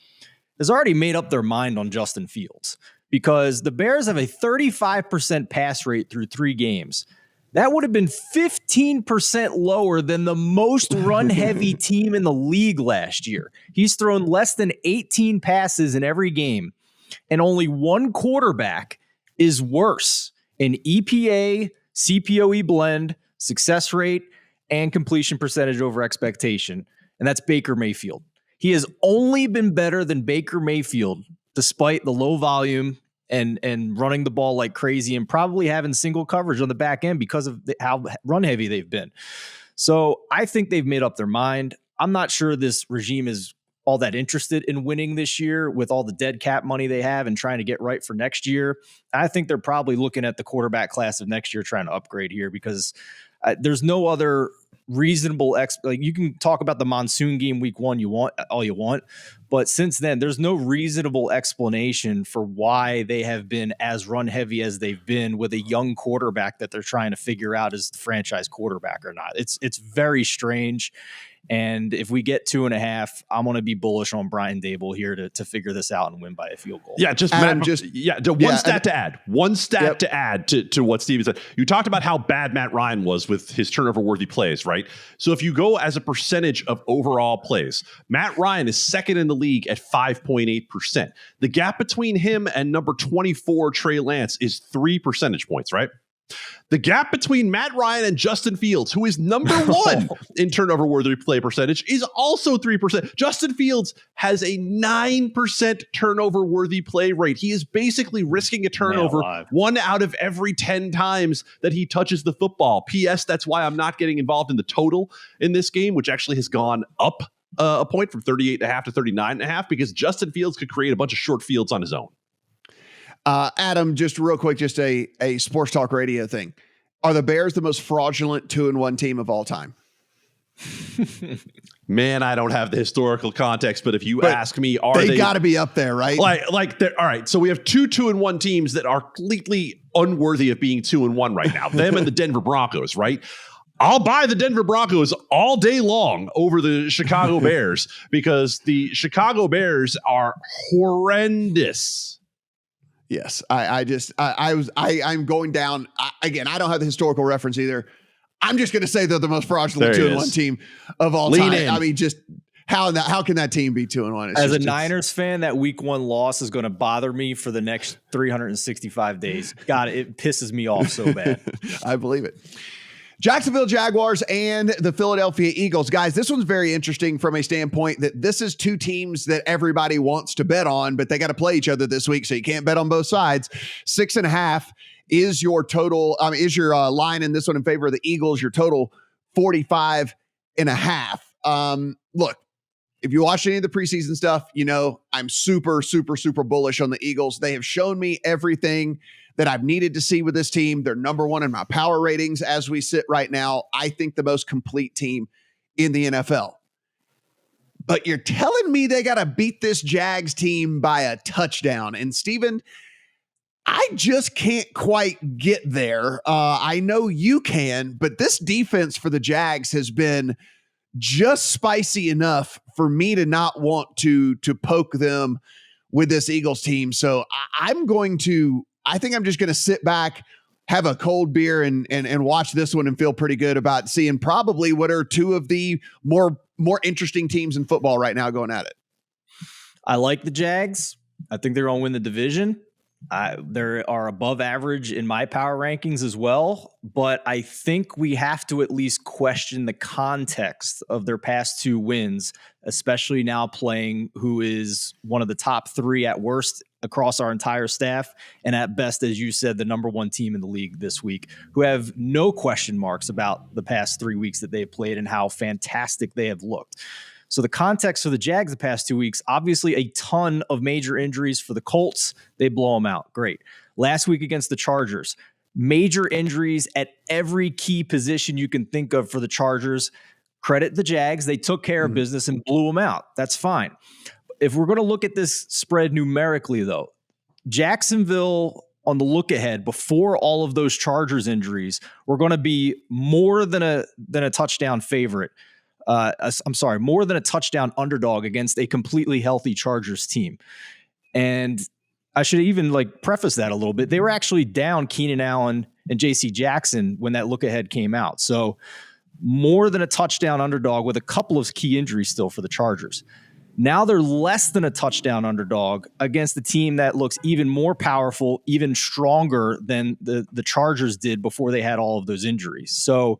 has already made up their mind on Justin Fields, because the Bears have a 35% pass rate through 3 games. That would have been 15% lower than the most run-heavy team in the league last year. He's thrown less than 18 passes in every game, and only one quarterback is worse in EPA, CPOE blend, success rate, and completion percentage over expectation, and that's Baker Mayfield. He has only been better than Baker Mayfield despite the low volume and running the ball like crazy and probably having single coverage on the back end because of how run heavy they've been. So I think they've made up their mind. I'm not sure this regime is all that interested in winning this year with all the dead cap money they have and trying to get right for next year. I think they're probably looking at the quarterback class of next year trying to upgrade here because there's no other reasonable like you can talk about the monsoon game week 1 all you want, but since then there's no reasonable explanation for why they have been as run heavy as they've been with a young quarterback that they're trying to figure out is the franchise quarterback or not. It's very strange. And if we get 2.5, I'm going to be bullish on Brian Dable here to figure this out and win by a field goal. Yeah, One stat to add to what Steven said. You talked about how bad Matt Ryan was with his turnover-worthy plays, right? So if you go as a percentage of overall plays, Matt Ryan is second in the league at 5.8%. The gap between him and number 24, Trey Lance, is 3 percentage points, right? The gap between Matt Ryan and Justin Fields, who is number 1 in turnover-worthy play percentage, is also 3%. Justin Fields has a 9% turnover-worthy play rate. He is basically risking a turnover 1 out of every 10 times that he touches the football. P.S. That's why I'm not getting involved in the total in this game, which actually has gone up a point from 38.5 to 39.5 because Justin Fields could create a bunch of short fields on his own. Adam, just real quick, just a sports talk radio thing. Are the Bears the most fraudulent 2-1 team of all time? Man, I don't have the historical context, but if you ask me, they got to be up there, right? Like all right. So we have 2-1 teams that are completely unworthy of being 2-1 right now. Them and the Denver Broncos, right? I'll buy the Denver Broncos all day long over the Chicago Bears because the Chicago Bears are horrendous. Yes, I'm going down again. I don't have the historical reference either. I'm just going to say they're the most fraudulent 2-1 team of all time. I mean, just how can that team be 2-1? As a Niners fan, that week 1 loss is going to bother me for the next 365 days. God, it pisses me off so bad. I believe it. Jacksonville Jaguars and the Philadelphia Eagles. Guys, this one's very interesting from a standpoint that this is 2 teams that everybody wants to bet on, but they got to play each other this week, so you can't bet on both sides. 6.5 is your total, is your line in this one in favor of the Eagles, your total 45.5. Look, if you watch any of the preseason stuff, you know I'm super bullish on the Eagles. They have shown me everything that I've needed to see with this team. They're number 1 in my power ratings as we sit right now. I think the most complete team in the NFL. but you're telling me they got to beat this Jags team by a touchdown. And Steven, I just can't quite get there. I know you can, but this defense for the Jags has been just spicy enough for me to not want to poke them with this Eagles team. So I think I'm just going to sit back, have a cold beer and watch this one and feel pretty good about seeing probably what are two of the more interesting teams in football right now going at it. I like the Jags. I think they're going to win the division. They are above average in my power rankings as well, but I think we have to at least question the context of their past two wins, especially now playing who is one of the top three at worst across our entire staff, and at best, as you said, the number one team in the league this week, who have no question marks about the past 3 weeks that they've played and how fantastic they have looked. So the context for the Jags the past 2 weeks, obviously a ton of major injuries for the Colts. They blow them out. Great. Last week against the Chargers, major injuries at every key position you can think of for the Chargers. Credit the Jags. They took care of business and blew them out. That's fine. If we're going to look at this spread numerically, though, Jacksonville on the look ahead before all of those Chargers injuries, we're going to be more than a touchdown favorite. More than a touchdown underdog against a completely healthy Chargers team. And I should even preface that a little bit. They were actually down Keenan Allen and JC Jackson when that look ahead came out. So more than a touchdown underdog with a couple of key injuries still for the Chargers. Now they're less than a touchdown underdog against the team that looks even more powerful, even stronger than the Chargers did before they had all of those injuries. So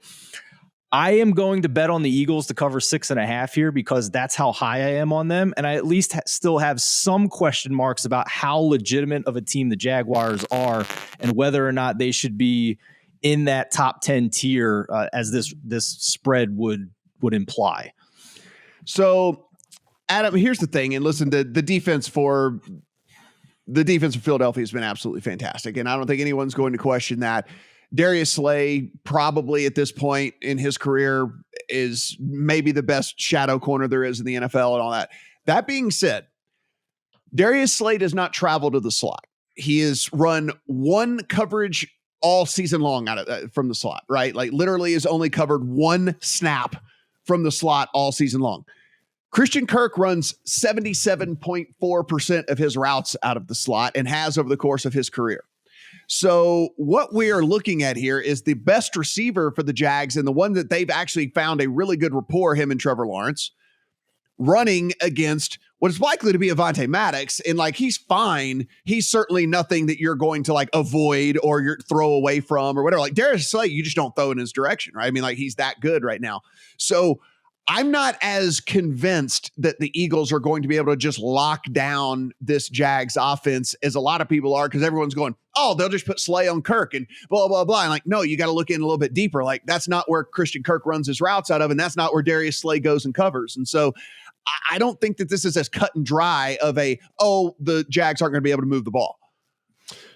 I am going to bet on the Eagles to cover 6.5 here because that's how high I am on them. And I at least still have some question marks about how legitimate of a team the Jaguars are and whether or not they should be in that top 10 tier as this spread would imply. So, Adam, here's the thing. And listen, the defense for Philadelphia has been absolutely fantastic. And I don't think anyone's going to question that. Darius Slay probably at this point in his career is maybe the best shadow corner there is in the NFL and all that. That being said, Darius Slay does not travel to the slot. He has run one coverage all season long from the slot, right? Literally has only covered one snap from the slot all season long. Christian Kirk runs 77.4% of his routes out of the slot and has over the course of his career. So what we are looking at here is the best receiver for the Jags and the one that they've actually found a really good rapport, him and Trevor Lawrence, running against what is likely to be Avonte Maddox. And he's fine. He's certainly nothing that you're going to avoid or you're throw away from or whatever. Darius Slay, you just don't throw in his direction, right? I mean, he's that good right now. So I'm not as convinced that the Eagles are going to be able to just lock down this Jags offense as a lot of people are, because everyone's going, oh, they'll just put Slay on Kirk and blah, blah, blah. And no, you got to look in a little bit deeper. That's not where Christian Kirk runs his routes out of, and that's not where Darius Slay goes and covers. And so I don't think that this is as cut and dry of the Jags aren't going to be able to move the ball.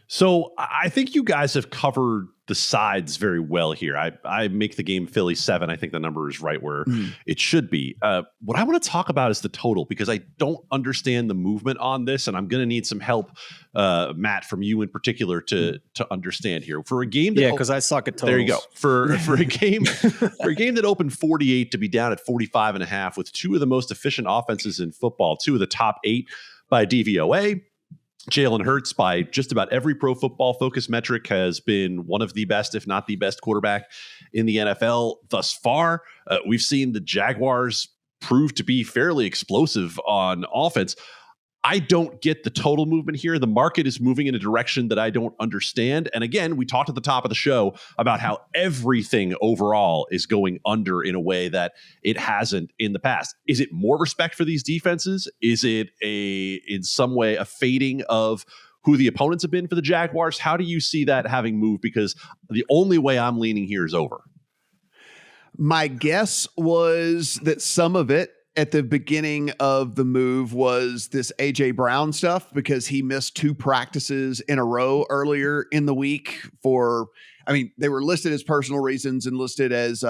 So I think you guys have covered the sides very well here. I make the game Philly 7. I think the number is right where it should be. What I want to talk about is the total, because I don't understand the movement on this, and I'm going to need some help, Matt, from you in particular to understand here. For a game that because I suck at totals. There you go. For a game that opened 48 to be down at 45.5 with two of the most efficient offenses in football, two of the top 8 by DVOA. Jalen Hurts, by just about every Pro Football Focus metric, has been one of the best, if not the best, quarterback in the NFL thus far. We've seen the Jaguars prove to be fairly explosive on offense. I don't get the total movement here. The market is moving in a direction that I don't understand. And again, we talked at the top of the show about how everything overall is going under in a way that it hasn't in the past. Is it more respect for these defenses? Is it in some way a fading of who the opponents have been for the Jaguars? How do you see that having moved? Because the only way I'm leaning here is over. My guess was that some of it at the beginning of the move was this A.J. Brown stuff, because he missed 2 practices in a row earlier in the week they were listed as personal reasons and listed as,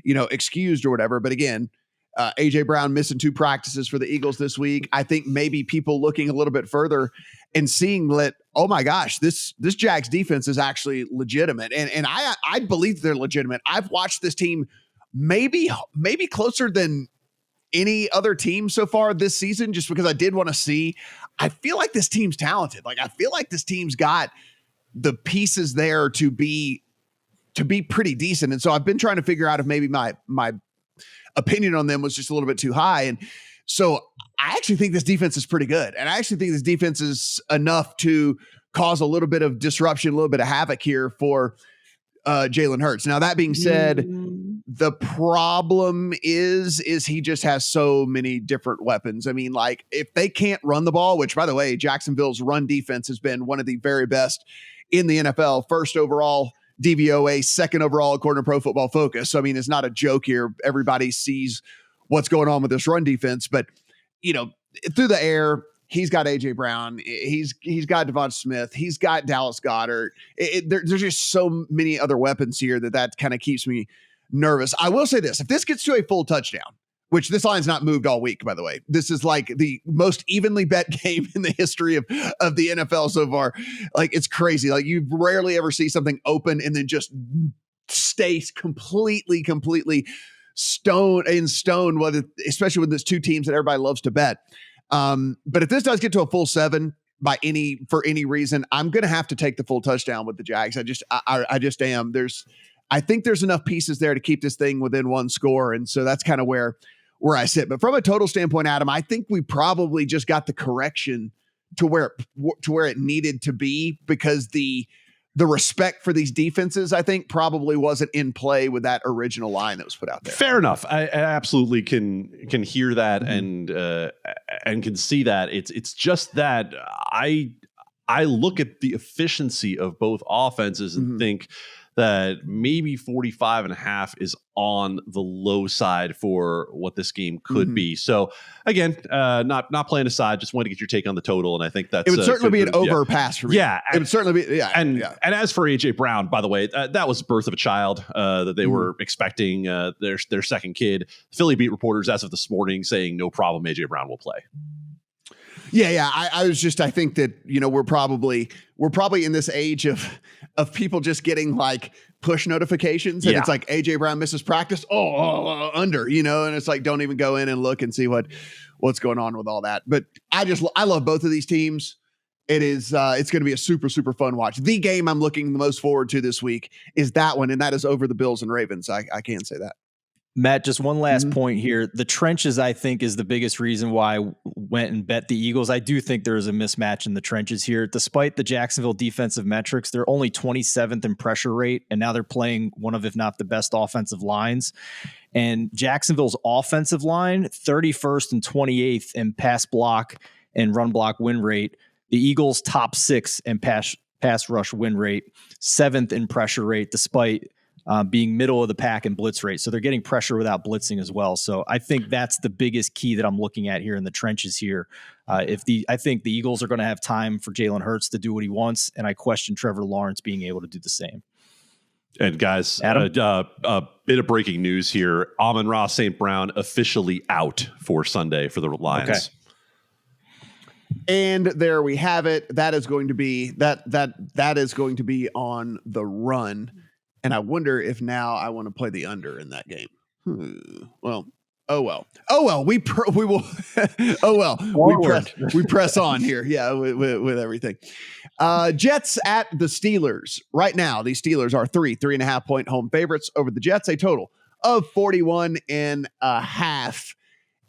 excused or whatever. But again, AJ Brown missing 2 practices for the Eagles this week. I think maybe people looking a little bit further and seeing that, oh my gosh, this Jags defense is actually legitimate. And I believe they're legitimate. I've watched this team maybe closer than any other team so far this season, just because I did want to see. I feel like this team's talented. Like, I feel like this team's got the pieces there to be pretty decent. And so I've been trying to figure out if maybe my opinion on them was just a little bit too high. And so I actually think this defense is pretty good. And I actually think this defense is enough to cause a little bit of disruption, a little bit of havoc here for Jalen Hurts. Now, that being said, the problem is he just has so many different weapons. I mean, like, if they can't run the ball, which, by the way, Jacksonville's run defense has been one of the very best in the NFL, first overall DVOA, second overall according to Pro Football Focus. So, I mean, it's not a joke here. Everybody sees what's going on with this run defense, but, you know, through the air, he's got AJ Brown. He's got Devon Smith. He's got Dallas Goedert. There's just so many other weapons here that kind of keeps me nervous. I will say this: if this gets to a full touchdown, which this line's not moved all week, by the way, this is like the most evenly bet game in the history of the NFL so far. Like, it's crazy. Like, you rarely ever see something open and then just stay completely in stone, whether, especially with these 2 teams that everybody loves to bet. But if this does get to a full 7 for any reason, I'm going to have to take the full touchdown with the Jags. I just am. I think there's enough pieces there to keep this thing within 1 score. And so that's kind of where I sit. But from a total standpoint, Adam, I think we probably just got the correction to where it needed to be, because the respect for these defenses, I think, probably wasn't in play with that original line that was put out there. Fair enough. I absolutely can hear that and can see that. It's just that I look at the efficiency of both offenses and think that maybe 45.5 is on the low side for what this game could be. So again, not playing aside, just wanted to get your take on the total. And I think that's, it would certainly be an overpass for me. Yeah. It would certainly be. Yeah. And as for AJ Brown, by the way, that was the birth of a child that they were expecting, their second kid. Philly beat reporters as of this morning saying no problem, AJ Brown will play. Yeah. I think that, you know, we're probably in this age of people just getting like push notifications, and it's like AJ Brown misses practice. Under, you know, and it's like, don't even go in and look and see what's going on with all that. But I love both of these teams. It's going to be a super, super fun watch. The game I'm looking the most forward to this week is that one, and that is over the Bills and Ravens. I can say that. Matt, just one last point here. The trenches, I think, is the biggest reason why I went and bet the Eagles. I do think there is a mismatch in the trenches here. Despite the Jacksonville defensive metrics, they're only 27th in pressure rate, and now they're playing one of, if not the best offensive lines. And Jacksonville's offensive line, 31st and 28th in pass block and run block win rate. The Eagles top 6 in pass rush win rate, 7th in pressure rate, despite being middle of the pack in blitz rate. So they're getting pressure without blitzing as well. So I think that's the biggest key that I'm looking at here in the trenches here. I think the Eagles are going to have time for Jalen Hurts to do what he wants, and I question Trevor Lawrence being able to do the same. And guys, Adam? A bit of breaking news here. Amon-Ra St. Brown officially out for Sunday for the Lions. Okay. And there we have it. That is going to be that is going to be on the run. And I wonder if now I want to play the under in that game. Well, oh well. We will. Oh well. We press on here. Yeah, with everything. Jets at the Steelers. Right now, these Steelers are 3.5 point home favorites over the Jets. A total of 41.5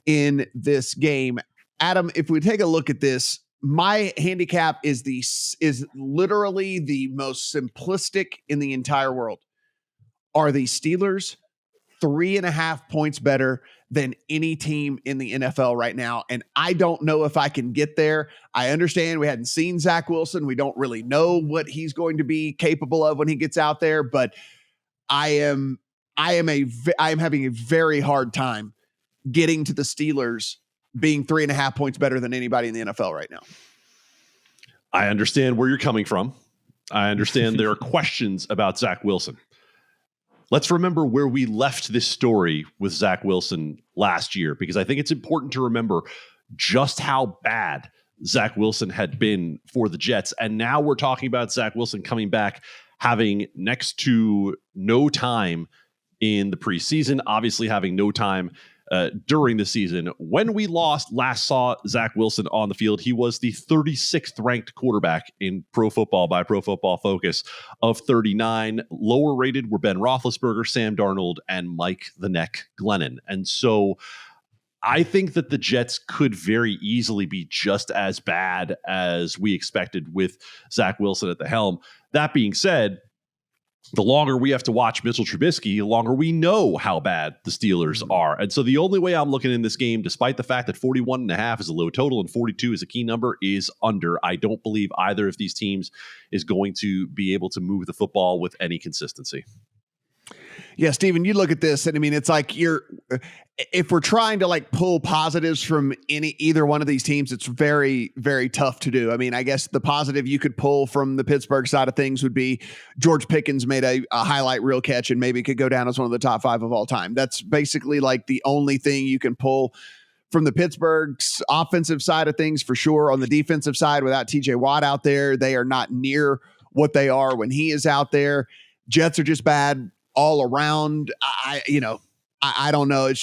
in this game. Adam, if we take a look at this, my handicap is literally the most simplistic in the entire world. Are the Steelers 3.5 points better than any team in the NFL right now? And I don't know if I can get there. I understand we hadn't seen Zach Wilson. We don't really know what he's going to be capable of when he gets out there, but I am having a very hard time getting to the Steelers being 3.5 points better than anybody in the NFL right now. I understand where you're coming from. I understand there are questions about Zach Wilson. let's remember where we left this story with Zach Wilson last year, because I think it's important to remember just how bad Zach Wilson had been for the Jets. And now we're talking about Zach Wilson coming back, having next to no time in the preseason, obviously having no time during the season. When we last saw Zach Wilson on the field, he was the 36th ranked quarterback in Pro Football by Pro Football Focus of 39. Lower rated were Ben Roethlisberger, Sam Darnold, and Mike the Neck Glennon. And so I think that the Jets could very easily be just as bad as we expected with Zach Wilson at the helm. That being said, the longer we have to watch Mitchell Trubisky, the longer we know how bad the Steelers are. And so the only way I'm looking in this game, despite the fact that 41.5 is a low total and 42 is a key number, is under. I don't believe either of these teams is going to be able to move the football with any consistency. Yeah, Steven, you look at this, and I mean, it's like if we're trying to like pull positives from either one of these teams, it's very, very tough to do. I mean, I guess the positive you could pull from the Pittsburgh side of things would be George Pickens made a highlight reel catch and maybe could go down as one of the top 5 of all time. That's basically like the only thing you can pull from the Pittsburgh's offensive side of things, for sure. On the defensive side, without TJ Watt out there, they are not near what they are when he is out there. Jets are just bad all around. I don't know.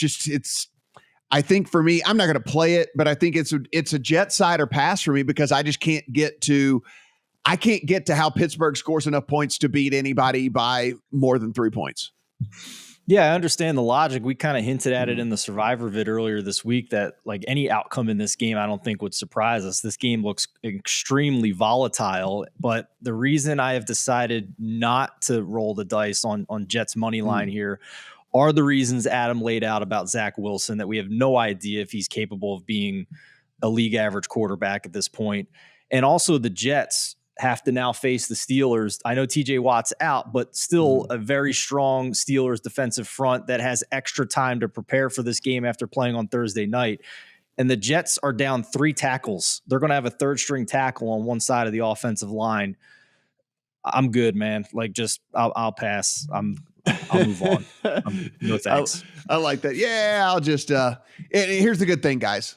I think for me, I'm not going to play it, but I think it's a Jet side or pass for me, because I just can't get to how Pittsburgh scores enough points to beat anybody by more than 3 points. Yeah, I understand the logic. We kind of hinted at it in the Survivor vid earlier this week that like any outcome in this game, I don't think would surprise us. This game looks extremely volatile, but the reason I have decided not to roll the dice on Jets money line here are the reasons Adam laid out about Zach Wilson, that we have no idea if he's capable of being a league average quarterback at this point. And also the Jets have to now face the Steelers. I know TJ Watt's out, but still a very strong Steelers defensive front that has extra time to prepare for this game after playing on Thursday night. And the Jets are down 3 tackles. They're going to have a third string tackle on one side of the offensive line. I'm good, man. Like, just I'll pass. I'll move on. No thanks. I like that. Yeah, I'll just here's the good thing, guys.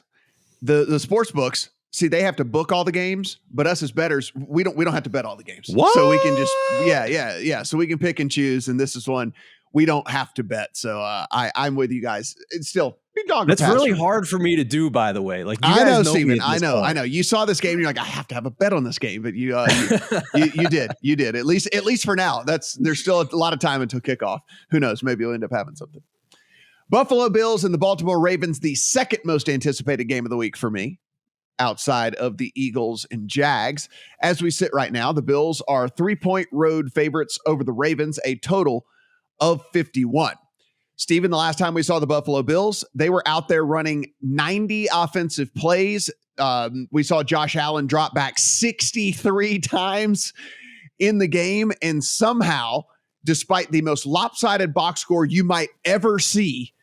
The sports books, see, they have to book all the games, but us as bettors, we don't have to bet all the games. What? So we can just yeah. So we can pick and choose, and this is one we don't have to bet. So I'm with you guys. It's still that's really hard for me to do, by the way. Like, you guys I know, Steven. I know. You saw this game, and you're like, I have to have a bet on this game, but you did. At least for now. There's still a lot of time until kickoff. Who knows? Maybe you'll end up having something. Buffalo Bills and the Baltimore Ravens, the second most anticipated game of the week for me, outside of the Eagles and Jags. As we sit right now, the Bills are 3-point road favorites over the Ravens, a total of 51. Steven, the last time we saw the Buffalo Bills, they were out there running 90 offensive plays. We saw Josh Allen drop back 63 times in the game. And somehow, despite the most lopsided box score you might ever see,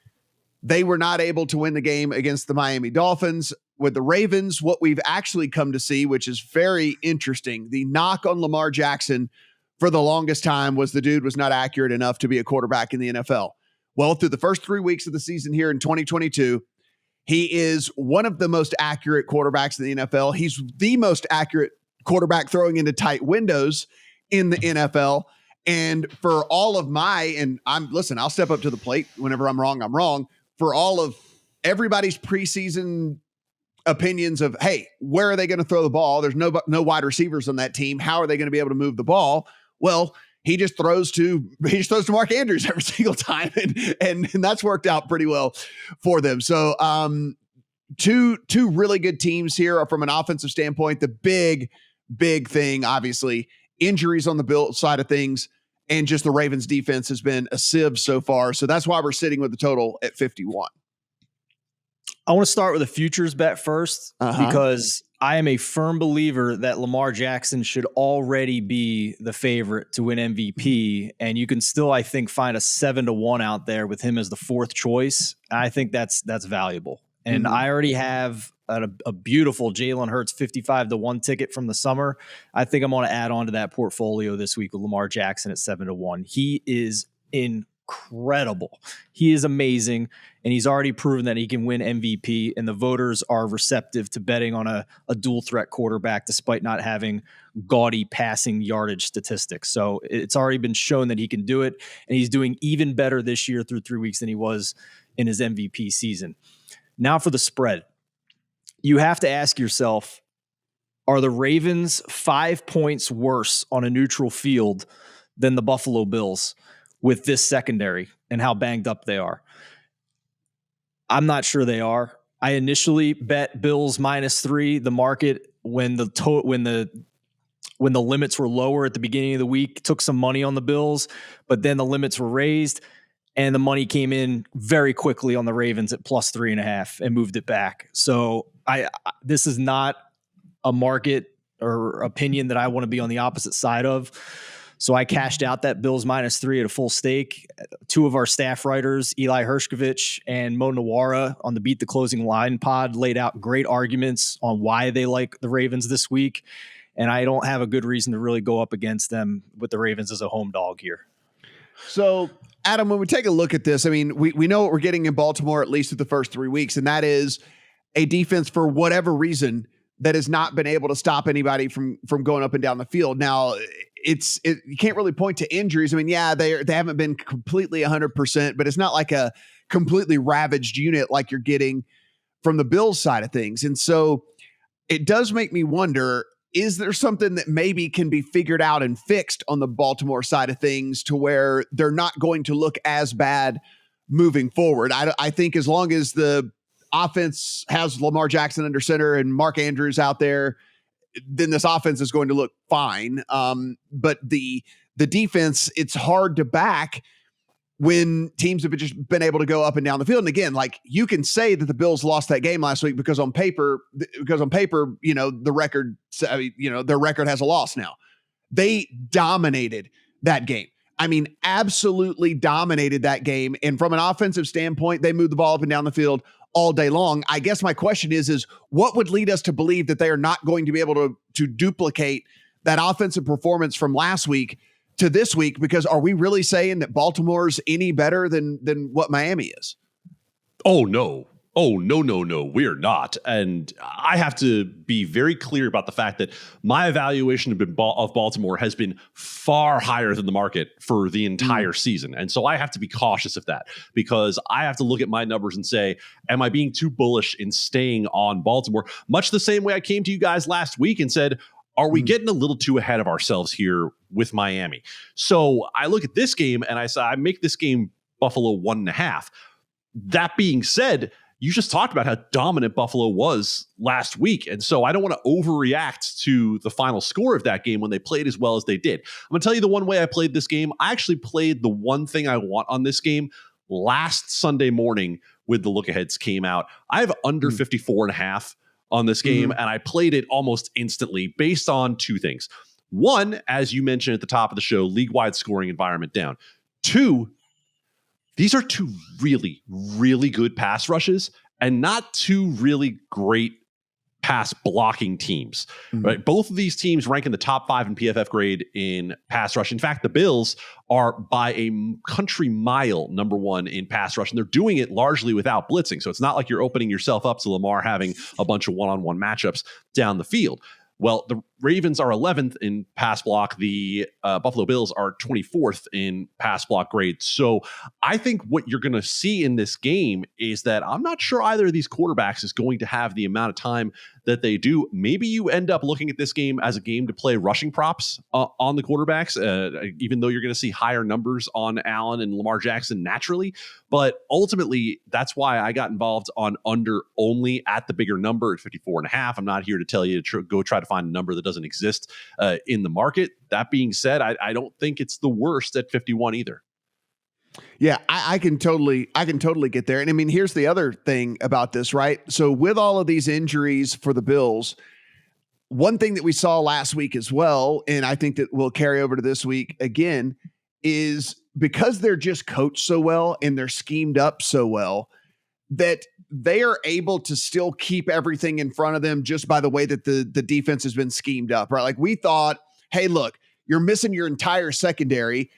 they were not able to win the game against the Miami Dolphins. With the Ravens, what we've actually come to see, which is very interesting, the knock on Lamar Jackson for the longest time was the dude was not accurate enough to be a quarterback in the NFL. Well, through the first 3 weeks of the season here in 2022, he is one of the most accurate quarterbacks in the NFL. He's the most accurate quarterback throwing into tight windows in the NFL. And for all of I'll step up to the plate. Whenever I'm wrong, I'm wrong. For all of everybody's preseason opinions of, hey, where are they going to throw the ball? There's no wide receivers on that team. How are they going to be able to move the ball? Well, he just throws to Mark Andrews every single time. And that's worked out pretty well for them. So two really good teams here from an offensive standpoint. The big thing, obviously, injuries on the Bills side of things, and just the Ravens defense has been a sieve so far. So that's why we're sitting with the total at 51. I want to start with a futures bet first, because I am a firm believer that Lamar Jackson should already be the favorite to win MVP. And you can still, I think, find a 7-1 out there with him as the fourth choice. I think that's valuable. And I already have a beautiful Jalen Hurts 55-1 ticket from the summer. I think I'm going to add on to that portfolio this week with Lamar Jackson at 7-1. He is in incredible. He is amazing, and he's already proven that he can win MVP, and the voters are receptive to betting on a dual threat quarterback despite not having gaudy passing yardage statistics. So it's already been shown that he can do it, and he's doing even better this year through 3 weeks than he was in his MVP season. Now for the spread. You have to ask yourself, are the Ravens 5 points worse on a neutral field than the Buffalo Bills with this secondary and how banged up they are? I'm not sure they are. I initially bet Bills -3. The market, when the limits were lower at the beginning of the week, took some money on the Bills, but then the limits were raised and the money came in very quickly on the Ravens at +3.5 and moved it back. So this is not a market or opinion that I want to be on the opposite side of. So I cashed out that Bills -3 at a full stake. Two of our staff writers, Eli Hershkovich and Mo Nawara on the Beat the Closing Line pod, laid out great arguments on why they like the Ravens this week. And I don't have a good reason to really go up against them with the Ravens as a home dog here. So, Adam, when we take a look at this, I mean, we know what we're getting in Baltimore, at least through the first 3 weeks, and that is a defense, for whatever reason, that has not been able to stop anybody from going up and down the field. Now, you can't really point to injuries. I mean, yeah, they haven't been completely 100%, but it's not like a completely ravaged unit like you're getting from the Bills side of things. And so it does make me wonder, is there something that maybe can be figured out and fixed on the Baltimore side of things to where they're not going to look as bad moving forward? I think as long as the offense has Lamar Jackson under center and Mark Andrews out there, then this offense is going to look fine. But the defense, it's hard to back when teams have just been able to go up and down the field. And again, like, you can say that the Bills lost that game last week because on paper, the record, their record has a loss now. They dominated that game. I mean, absolutely dominated that game. And from an offensive standpoint, they moved the ball up and down the field all day long. I guess my question is what would lead us to believe that they are not going to be able to duplicate that offensive performance from last week to this week? Because are we really saying that Baltimore's any better than what Miami is? Oh, no. We're not. And I have to be very clear about the fact that my evaluation of Baltimore has been far higher than the market for the entire season. And so I have to be cautious of that, because I have to look at my numbers and say, am I being too bullish in staying on Baltimore? Much the same way I came to you guys last week and said, are we getting a little too ahead of ourselves here with Miami? So I look at this game and I say, I make this game Buffalo 1.5. That being said, you just talked about how dominant Buffalo was last week. And so I don't want to overreact to the final score of that game when they played as well as they did. I'm going to tell you the one way I played this game. I actually played the one thing I want on this game last Sunday morning when the look-aheads came out. I have under 54.5 on this game, and I played it almost instantly based on two things. One, as you mentioned at the top of the show, league-wide scoring environment down. Two, these are two really, really good pass rushes and not two really great pass blocking teams, right? Both of these teams rank in the top 5 in PFF grade in pass rush. In fact, the Bills are by a country mile number 1 in pass rush, and they're doing it largely without blitzing. So it's not like you're opening yourself up to Lamar having a bunch of one-on-one matchups down the field. Well, the Ravens are 11th in pass block. The Buffalo Bills are 24th in pass block grade. So I think what you're going to see in this game is that I'm not sure either of these quarterbacks is going to have the amount of time that they do. Maybe you end up looking at this game as a game to play rushing props on the quarterbacks, even though you're going to see higher numbers on Allen and Lamar Jackson naturally. But ultimately, that's why I got involved on under only at the bigger number at 54.5. I'm not here to tell you to go try to find a number that doesn't exist in the market. That being said, I don't think it's the worst at 51 either. Yeah, I can totally get there. And I mean, here's the other thing about this, right? So with all of these injuries for the Bills, one thing that we saw last week as well, and I think that will carry over to this week again, is because they're just coached so well and they're schemed up so well, that they are able to still keep everything in front of them just by the way that the defense has been schemed up, right? Like, we thought, hey, look, you're missing your entire secondary.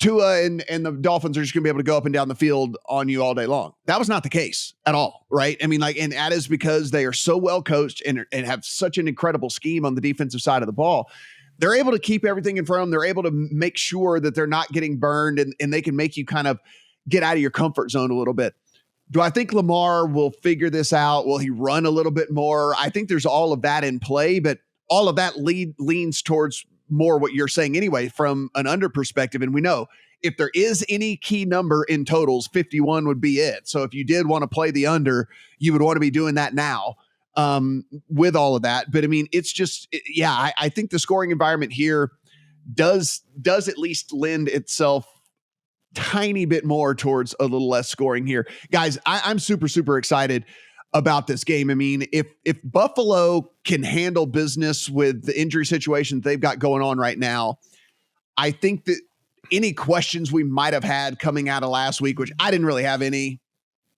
Tua and the Dolphins are just going to be able to go up and down the field on you all day long. That was not the case at all, right? I mean, and that is because they are so well coached and have such an incredible scheme on the defensive side of the ball. They're able to keep everything in front of them. They're able to make sure that they're not getting burned, and they can make you kind of get out of your comfort zone a little bit. Do I think Lamar will figure this out? Will he run a little bit more? I think there's all of that in play, but all of that leans towards more what you're saying anyway from an under perspective. And we know if there is any key number in totals, 51 would be it. So if you did want to play the under, you would want to be doing that now with all of that. But I mean, it's just, I think the scoring environment here does at least lend itself tiny bit more towards a little less scoring here. Guys, I'm super, super excited about this game. I mean, if Buffalo can handle business with the injury situation they've got going on right now, I think that any questions we might have had coming out of last week, which I didn't really have any,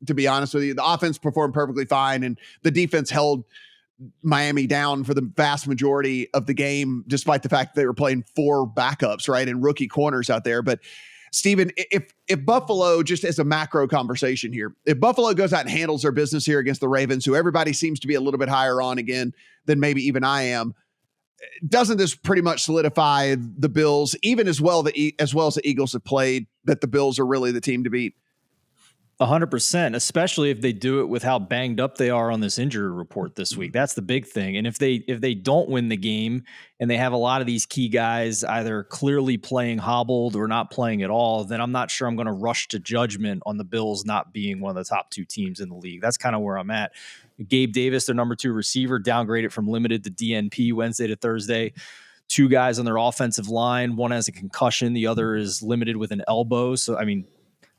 to be honest with you, the offense performed perfectly fine and the defense held Miami down for the vast majority of the game, despite the fact that they were playing 4 backups, right, and rookie corners out there. But Steven, if Buffalo, just as a macro conversation here, if Buffalo goes out and handles their business here against the Ravens, who everybody seems to be a little bit higher on again than maybe even I am, doesn't this pretty much solidify the Bills, even as well as the Eagles have played, that the Bills are really the team to beat? 100%, especially if they do it with how banged up they are on this injury report this week. That's the big thing. And if they don't win the game and they have a lot of these key guys either clearly playing hobbled or not playing at all, then I'm not sure I'm going to rush to judgment on the Bills not being one of the top 2 teams in the league. That's kind of where I'm at. Gabe Davis, their number 2 receiver, downgraded from limited to DNP Wednesday to Thursday. 2 guys on their offensive line. One has a concussion. The other is limited with an elbow. So, I mean,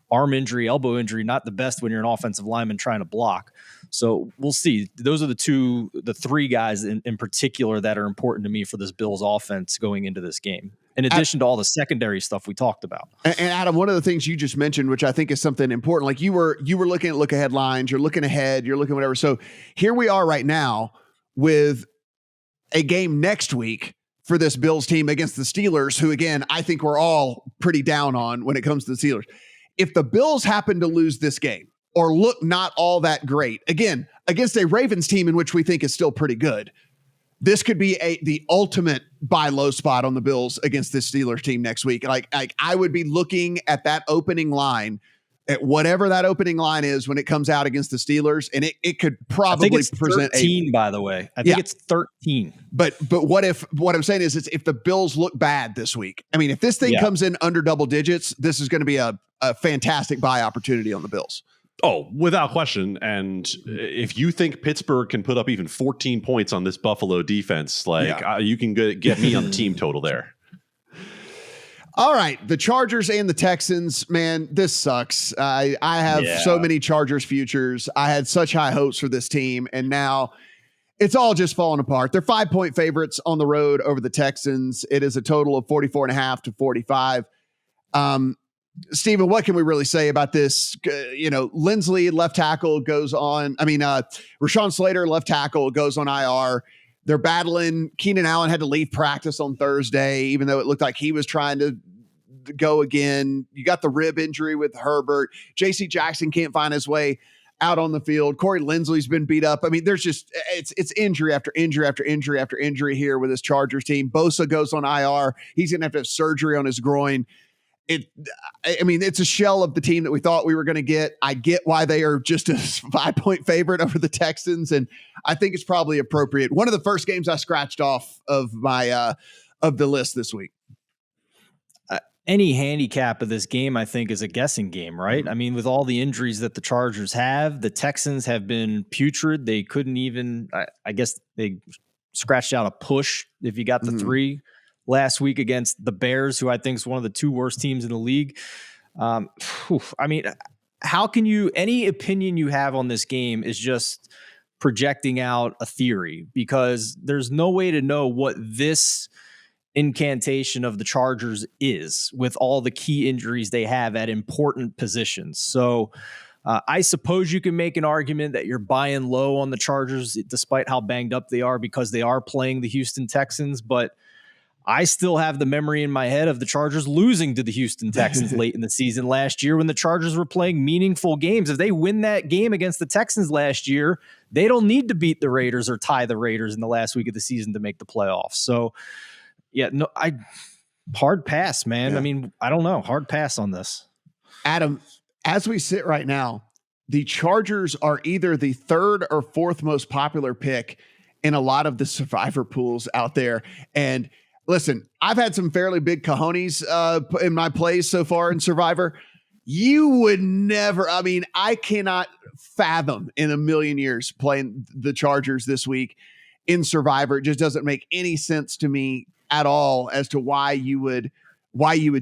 arm injury, elbow injury, not the best when you're an offensive lineman trying to block. So we'll see. Those are the 3 guys in particular that are important to me for this Bills offense going into this game, in addition to all the secondary stuff we talked about. And Adam, one of the things you just mentioned, which I think is something important, like you were looking at look ahead lines, you're looking ahead, you're looking whatever. So here we are right now with a game next week for this Bills team against the Steelers, who again, I think we're all pretty down on when it comes to the Steelers. If the Bills happen to lose this game or look not all that great, again, against a Ravens team in which we think is still pretty good, this could be the ultimate buy low spot on the Bills against this Steelers team next week. Like I would be looking at that opening line, at whatever that opening line is when it comes out against the Steelers, and it could probably present 13, by the way. I think it's 13. But what I'm saying is if the Bills look bad this week, I mean, if this thing comes in under double digits, this is going to be a fantastic buy opportunity on the Bills. Oh, without question. And if you think Pittsburgh can put up even 14 points on this Buffalo defense, you can get me on the team total there. All right, the Chargers and the Texans, man, this sucks. I have so many Chargers futures. I had such high hopes for this team, and now it's all just falling apart. They're 5-point favorites on the road over the Texans. It is a total of 44.5 to 45. Steven, what can we really say about this? Lindsley, left tackle, goes on. Rashawn Slater, left tackle, goes on IR. They're battling. Keenan Allen had to leave practice on Thursday, even though it looked like he was trying to go again. You got the rib injury with Herbert. J.C. Jackson can't find his way out on the field. Corey Lindsley's been beat up. I mean, there's just it's injury after injury after injury after injury here with this Chargers team. Bosa goes on IR. He's going to have surgery on his groin. It's a shell of the team that we thought we were going to get. I get why they are just a 5-point favorite over the Texans, and I think it's probably appropriate. One of the first games I scratched off of my of the list this week. Any handicap of this game, I think, is a guessing game, right? I mean, with all the injuries that the Chargers have, the Texans have been putrid. They couldn't even, I guess they scratched out a push if you got the 3 last week against the Bears, who I think is one of the 2 worst teams in the league. How can you, any opinion you have on this game is just projecting out a theory, because there's no way to know what this incantation of the Chargers is with all the key injuries they have at important positions. So I suppose you can make an argument that you're buying low on the Chargers, despite how banged up they are, because they are playing the Houston Texans, but I still have the memory in my head of the Chargers losing to the Houston Texans late in the season last year when the Chargers were playing meaningful games. If they win that game against the Texans last year, they don't need to beat the Raiders or tie the Raiders in the last week of the season to make the playoffs. So, yeah, no, hard pass, man. Yeah. I mean, I don't know. Hard pass on this. Adam, as we sit right now, the Chargers are either the third or fourth most popular pick in a lot of the survivor pools out there. And listen, I've had some fairly big cojones in my plays so far in Survivor. You would never, I mean, I cannot fathom in a million years playing the Chargers this week in Survivor. It just doesn't make any sense to me at all as to why you would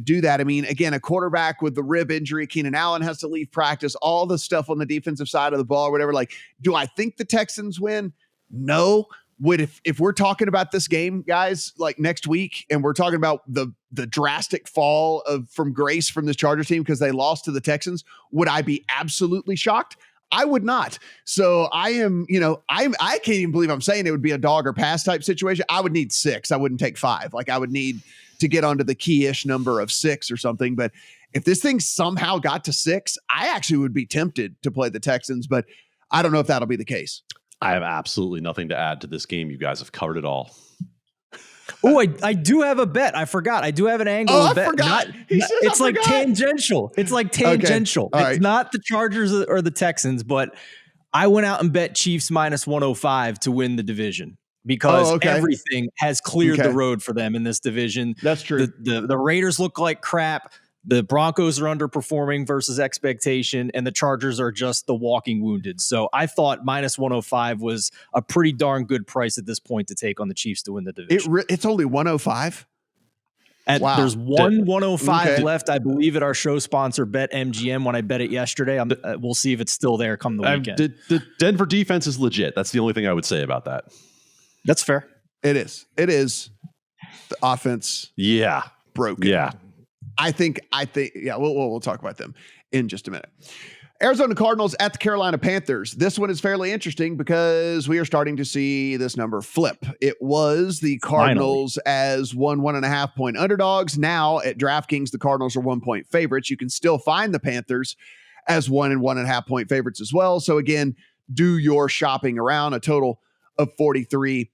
do that. I mean, again, a quarterback with the rib injury, Keenan Allen has to leave practice, all the stuff on the defensive side of the ball, or whatever. Like, do I think the Texans win? No. If we're talking about this game, guys, like next week, and we're talking about the drastic fall from grace from this Chargers team because they lost to the Texans, would I be absolutely shocked? I would not. So I am, I can't even believe I'm saying it would be a dog or pass type situation. I would need 6. I wouldn't take 5. Like, I would need to get onto the key-ish number of 6 or something. But if this thing somehow got to 6, I actually would be tempted to play the Texans, but I don't know if that'll be the case. I have absolutely nothing to add to this game. You guys have covered it all. Oh, I do have a bet. I forgot. I do have an angle. Oh, I bet. forgot. It's like tangential. It's like tangential. Okay. It's not the Chargers or the Texans, but I went out and bet Chiefs minus 105 to win the division because everything has cleared the road for them in this division. That's true. The Raiders look like crap. The Broncos are underperforming versus expectation, and the Chargers are just the walking wounded. So I thought minus 105 was a pretty darn good price at this point to take on the Chiefs to win the division. It's only 105? Wow. There's 105 left, I believe, at our show sponsor, BetMGM. When I bet it yesterday, we'll see if it's still there come the weekend. The Denver defense is legit. That's the only thing I would say about that. That's fair. It is. The offense. Yeah. Broken. Yeah. I think, yeah, we'll talk about them in just a minute. Arizona Cardinals at the Carolina Panthers. This one is fairly interesting because we are starting to see this number flip. It was the Cardinals as 1.5 point underdogs. Now at DraftKings, the Cardinals are 1 point favorites. You can still find the Panthers as 1.5 point favorites as well. So again, do your shopping around. A total of 43.5.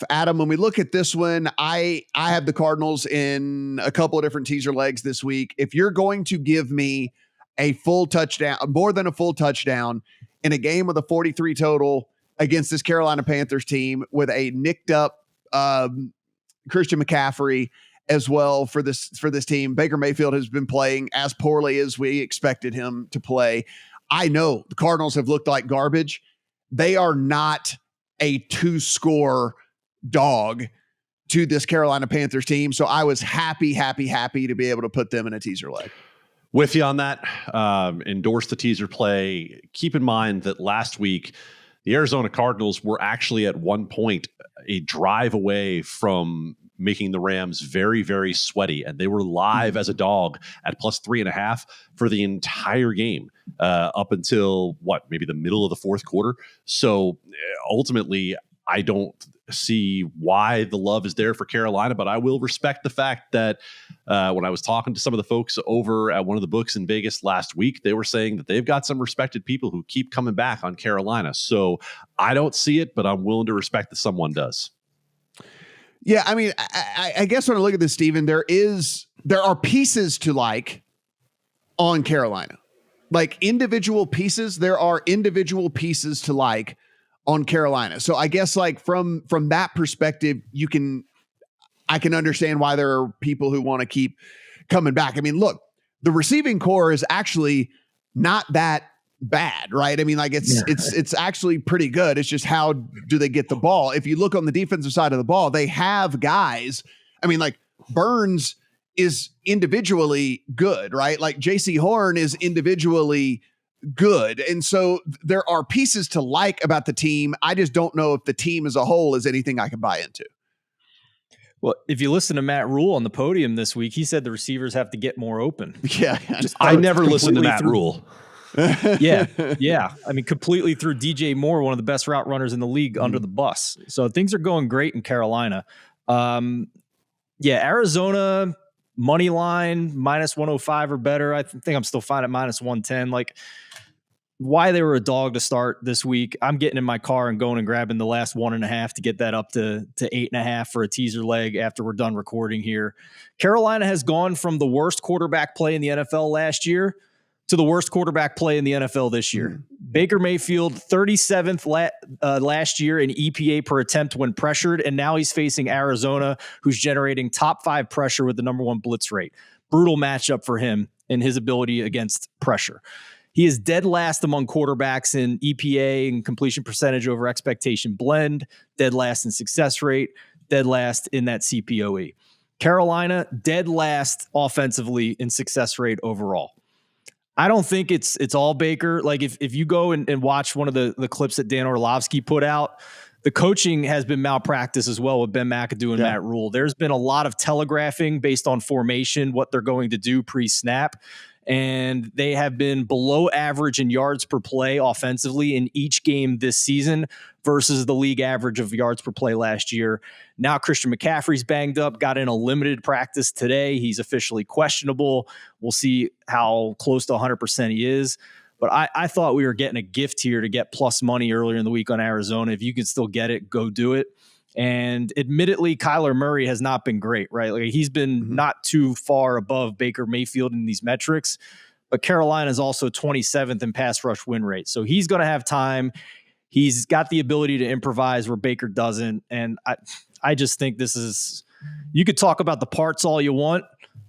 Adam, when we look at this one, I have the Cardinals in a couple of different teaser legs this week. If you're going to give me a full touchdown, more than a full touchdown in a game with a 43 total against this Carolina Panthers team with a nicked up Christian McCaffrey as well for this team, Baker Mayfield has been playing as poorly as we expected him to play. I know the Cardinals have looked like garbage. They are not a 2-score dog to this Carolina Panthers team. So I was happy to be able to put them in a teaser leg. With you on that. Endorse the teaser play. Keep in mind that last week, the Arizona Cardinals were actually at one point a drive away from making the Rams very, very sweaty. And they were live as a dog at plus 3.5 for the entire game up until maybe the middle of the fourth quarter. So ultimately, I don't see why the love is there for Carolina, but I will respect the fact that when I was talking to some of the folks over at one of the books in Vegas last week, they were saying that they've got some respected people who keep coming back on Carolina. So I don't see it, but I'm willing to respect that someone does. Yeah, I mean, I guess when I look at this, Steven, there are pieces to like on Carolina. Like individual pieces, there are individual pieces to like on Carolina. So I guess like from that perspective, I can understand why there are people who want to keep coming back. I mean, look, the receiving core is actually not that bad, right? I mean, like it's actually pretty good. It's just how do they get the ball? If you look on the defensive side of the ball, they have guys. I mean, like Burns is individually good, right? Like JC Horn is individually good. And so there are pieces to like about the team. I just don't know if the team as a whole is anything I can buy into. Well, if you listen to Matt Rule on the podium this week, he said the receivers have to get more open. Yeah. I never listened to Matt Rule. Yeah. I mean, completely through DJ Moore, one of the best route runners in the league, under the bus. So things are going great in Carolina. Yeah, Arizona money line -105 or better. I think I'm still fine at -110. Like, why they were a dog to start this week, I'm getting in my car and going and grabbing the last 1.5 to get that up to 8.5 for a teaser leg after we're done recording here. Carolina has gone from the worst quarterback play in the NFL last year to the worst quarterback play in the NFL this year. Baker Mayfield, 37th last year in EPA per attempt when pressured, and now he's facing Arizona, who's generating top 5 pressure with the number 1 blitz rate. Brutal matchup for him and his ability against pressure. He is dead last among quarterbacks in EPA and completion percentage over expectation blend, dead last in success rate, dead last in that CPOE. Carolina, dead last offensively in success rate overall. I don't think it's all Baker. Like, if you go and watch one of the clips that Dan Orlovsky put out, the coaching has been malpractice as well with Ben McAdoo and Matt Rule. There's been a lot of telegraphing based on formation, what they're going to do pre-snap. And they have been below average in yards per play offensively in each game this season versus the league average of yards per play last year. Now Christian McCaffrey's banged up, got in a limited practice today. He's officially questionable. We'll see how close to 100% he is. But I thought we were getting a gift here to get plus money earlier in the week on Arizona. If you can still get it, go do it. And admittedly, Kyler Murray has not been great, right? Like, he's been not too far above Baker Mayfield in these metrics, but Carolina is also 27th in pass rush win rate. So he's going to have time. He's got the ability to improvise where Baker doesn't. And I just think this is, you could talk about the parts all you want,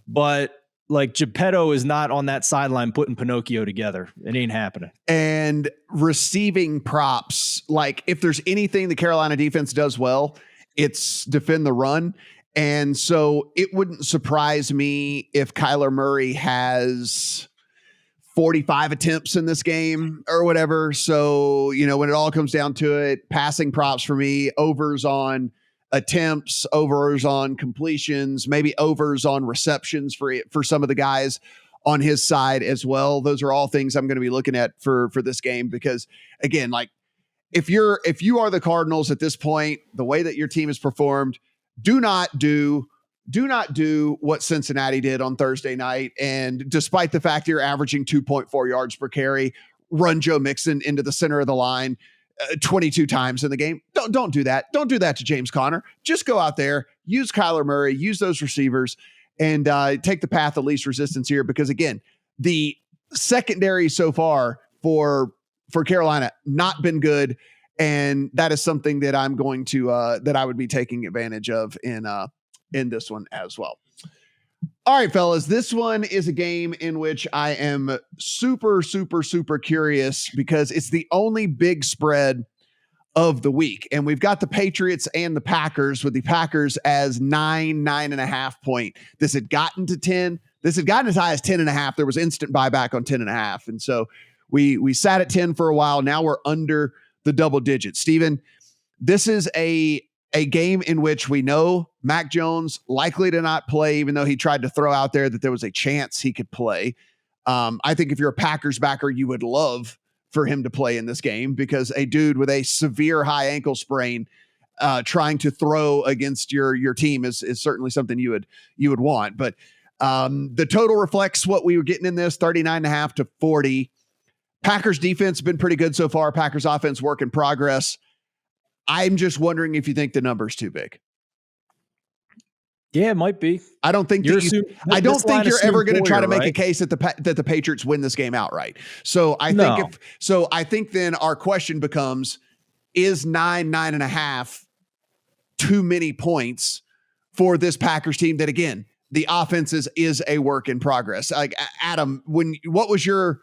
but like, Geppetto is not on that sideline putting Pinocchio together. It ain't happening. And receiving props, like, if there's anything the Carolina defense does well, it's defend the run. And so it wouldn't surprise me if Kyler Murray has 45 attempts in this game or whatever. So, you know, when it all comes down to it, passing props for me, overs on attempts, overs on completions, maybe overs on receptions for some of the guys on his side as well. Those are all things I'm going to be looking at for this game, because again, like, if you are the Cardinals at this point, the way that your team has performed, do not do what Cincinnati did on Thursday night. And despite the fact you're averaging 2.4 yards per carry, run Joe Mixon into the center of the line 22 times in the game. Don't do that. Don't do that to James Conner. Just go out there, use Kyler Murray, use those receivers, and take the path of least resistance here. Because again, the secondary so far for Carolina not been good, and that is something that I'm going to that I would be taking advantage of in this one as well. All right, fellas, this one is a game in which I am super, super, super curious, because it's the only big spread of the week. And we've got the Patriots and the Packers, with the Packers as 9.5 point. This had gotten to 10. This had gotten as high as 10.5. There was instant buyback on 10.5. And so we sat at 10 for a while. Now we're under the double digits. Steven, this is a game in which we know Mac Jones likely to not play, even though he tried to throw out there that there was a chance he could play. I think if you're a Packers backer, you would love for him to play in this game, because a dude with a severe high ankle sprain trying to throw against your team is certainly something you would want. But the total reflects what we were getting in this, 39.5 to 40. Packers defense has been pretty good so far. Packers offense work in progress. I'm just wondering if you think the number's too big. Yeah, it might be. I don't think you're ever going to try to make a case that the Patriots win this game outright. So I think then our question becomes, is 9.5 too many points for this Packers team that, again, the offense is a work in progress? Like, Adam, what's your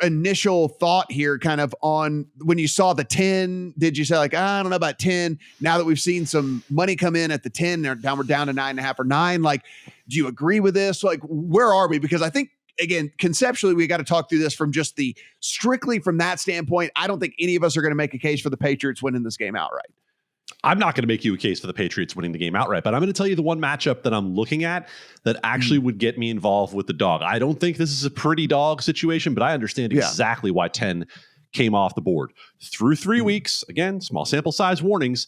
initial thought here, kind of on when you saw the 10? Did you say, like, I don't know about 10? Now that we've seen some money come in at the 10, we're down to 9.5 or 9. Like, do you agree with this? Like, where are we? Because I think, again, conceptually, we got to talk through this from just strictly from that standpoint. I don't think any of us are going to make a case for the Patriots winning this game outright. I'm not going to make you a case for the Patriots winning the game outright, but I'm going to tell you the one matchup that I'm looking at that actually would get me involved with the dog. I don't think this is a pretty dog situation, but I understand exactly why 10 came off the board. Through 3 weeks, again, small sample size warnings,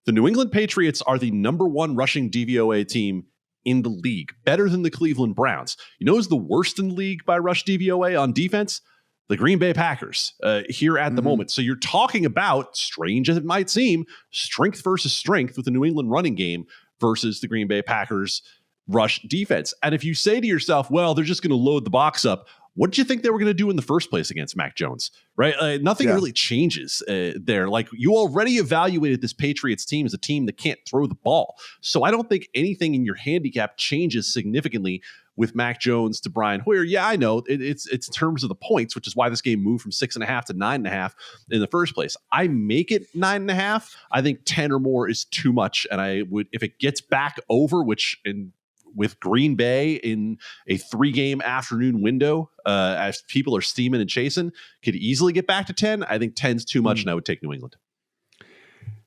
The New England Patriots are the number 1 rushing DVOA team in the league, better than the Cleveland Browns. You know who's the worst in the league by rush DVOA on defense? The Green Bay Packers here at the moment. So you're talking about, strange as it might seem, strength versus strength with the New England running game versus the Green Bay Packers rush defense. And if you say to yourself, well, they're just going to load the box up, what did you think they were going to do in the first place against Mac Jones? Right? Nothing really changes there. Like, you already evaluated this Patriots team as a team that can't throw the ball. So I don't think anything in your handicap changes significantly with Mac Jones to Brian Hoyer. Yeah, I know it's in terms of the points, which is why this game moved from 6.5 to 9.5 in the first place. I make it 9.5. I think 10 or more is too much. And I would, if it gets back over, with Green Bay in a 3-game afternoon window, as people are steaming and chasing, could easily get back to 10. I think 10's too much, and I would take New England.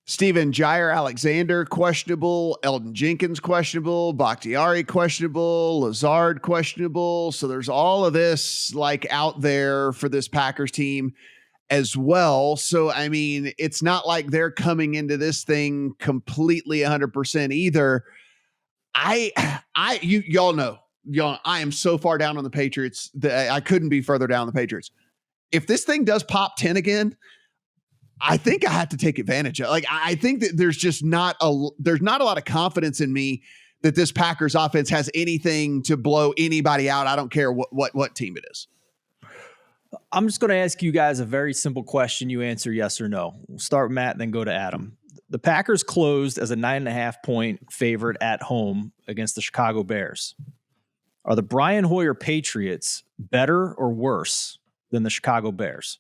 Steven Jair Alexander, questionable. Eldon Jenkins, questionable. Bakhtiari, questionable. Lazard, questionable. So there's all of this like out there for this Packers team as well. So, I mean, it's not like they're coming into this thing completely 100% either. Y'all know, I am so far down on the Patriots that I couldn't be further down on the Patriots. If this thing does pop 10 again, I think I have to take advantage of it. Like, I think that there's not a lot of confidence in me that this Packers offense has anything to blow anybody out. I don't care what team it is. I'm just going to ask you guys a very simple question. You answer yes or no. We'll start with Matt and then go to Adam. The Packers closed as a 9.5-point favorite at home against the Chicago Bears. Are the Brian Hoyer Patriots better or worse than the Chicago Bears?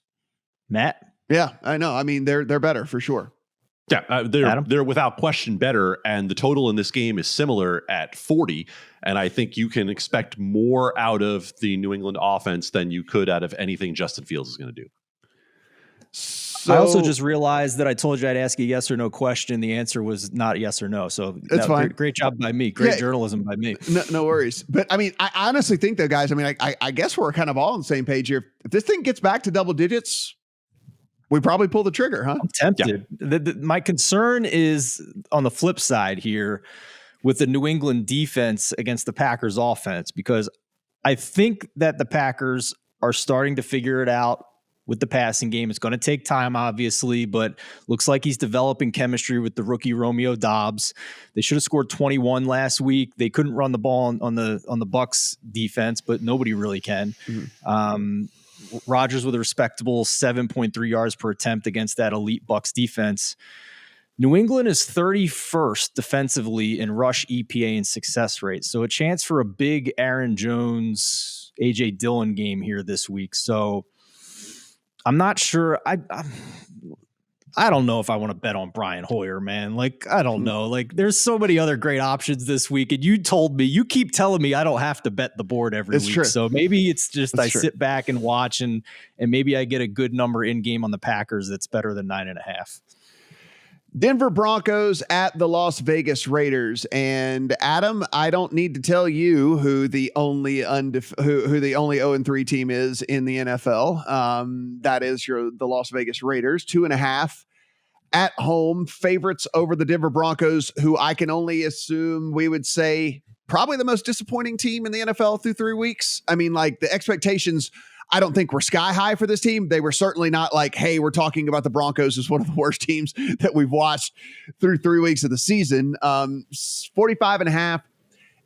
Matt? Yeah, I know. I mean, they're better for sure. Yeah, they're without question better, and the total in this game is similar at 40, and I think you can expect more out of the New England offense than you could out of anything Justin Fields is going to do. So, I also just realized that I told you I'd ask a yes or no question. The answer was not yes or no. So that's fine. Great job by me. Great journalism by me. No worries. But I mean, I honestly think though, guys, I mean, I guess we're kind of all on the same page here. If this thing gets back to double digits, we probably pull the trigger, huh? I'm tempted. Yeah. My concern is on the flip side here with the New England defense against the Packers offense, because I think that the Packers are starting to figure it out with the passing game. It's going to take time, obviously, but looks like he's developing chemistry with the rookie Romeo Doubs. They should have scored 21 last week. They couldn't run the ball on the Bucs defense, but nobody really can. Mm-hmm. Rodgers with a respectable 7.3 yards per attempt against that elite Bucs defense. New England is 31st defensively in rush EPA and success rate. So a chance for a big Aaron Jones, AJ Dillon game here this week. So I'm not sure. I don't know if I want to bet on Brian Hoyer, man. Like, I don't know. Like, there's so many other great options this week. And you keep telling me I don't have to bet the board every week. True. So maybe it's just I sit back and watch and maybe I get a good number in game on the Packers that's better than 9.5. Denver Broncos at the Las Vegas Raiders. And Adam, I don't need to tell you who the only who the only 0-3 team is in the NFL. That is the Las Vegas Raiders, 2.5 at home, favorites over the Denver Broncos, who I can only assume we would say probably the most disappointing team in the NFL through 3 weeks. I mean, like, the expectations, I don't think we're sky high for this team. They were certainly not like, hey, we're talking about the Broncos as one of the worst teams that we've watched through 3 weeks of the season. 45.5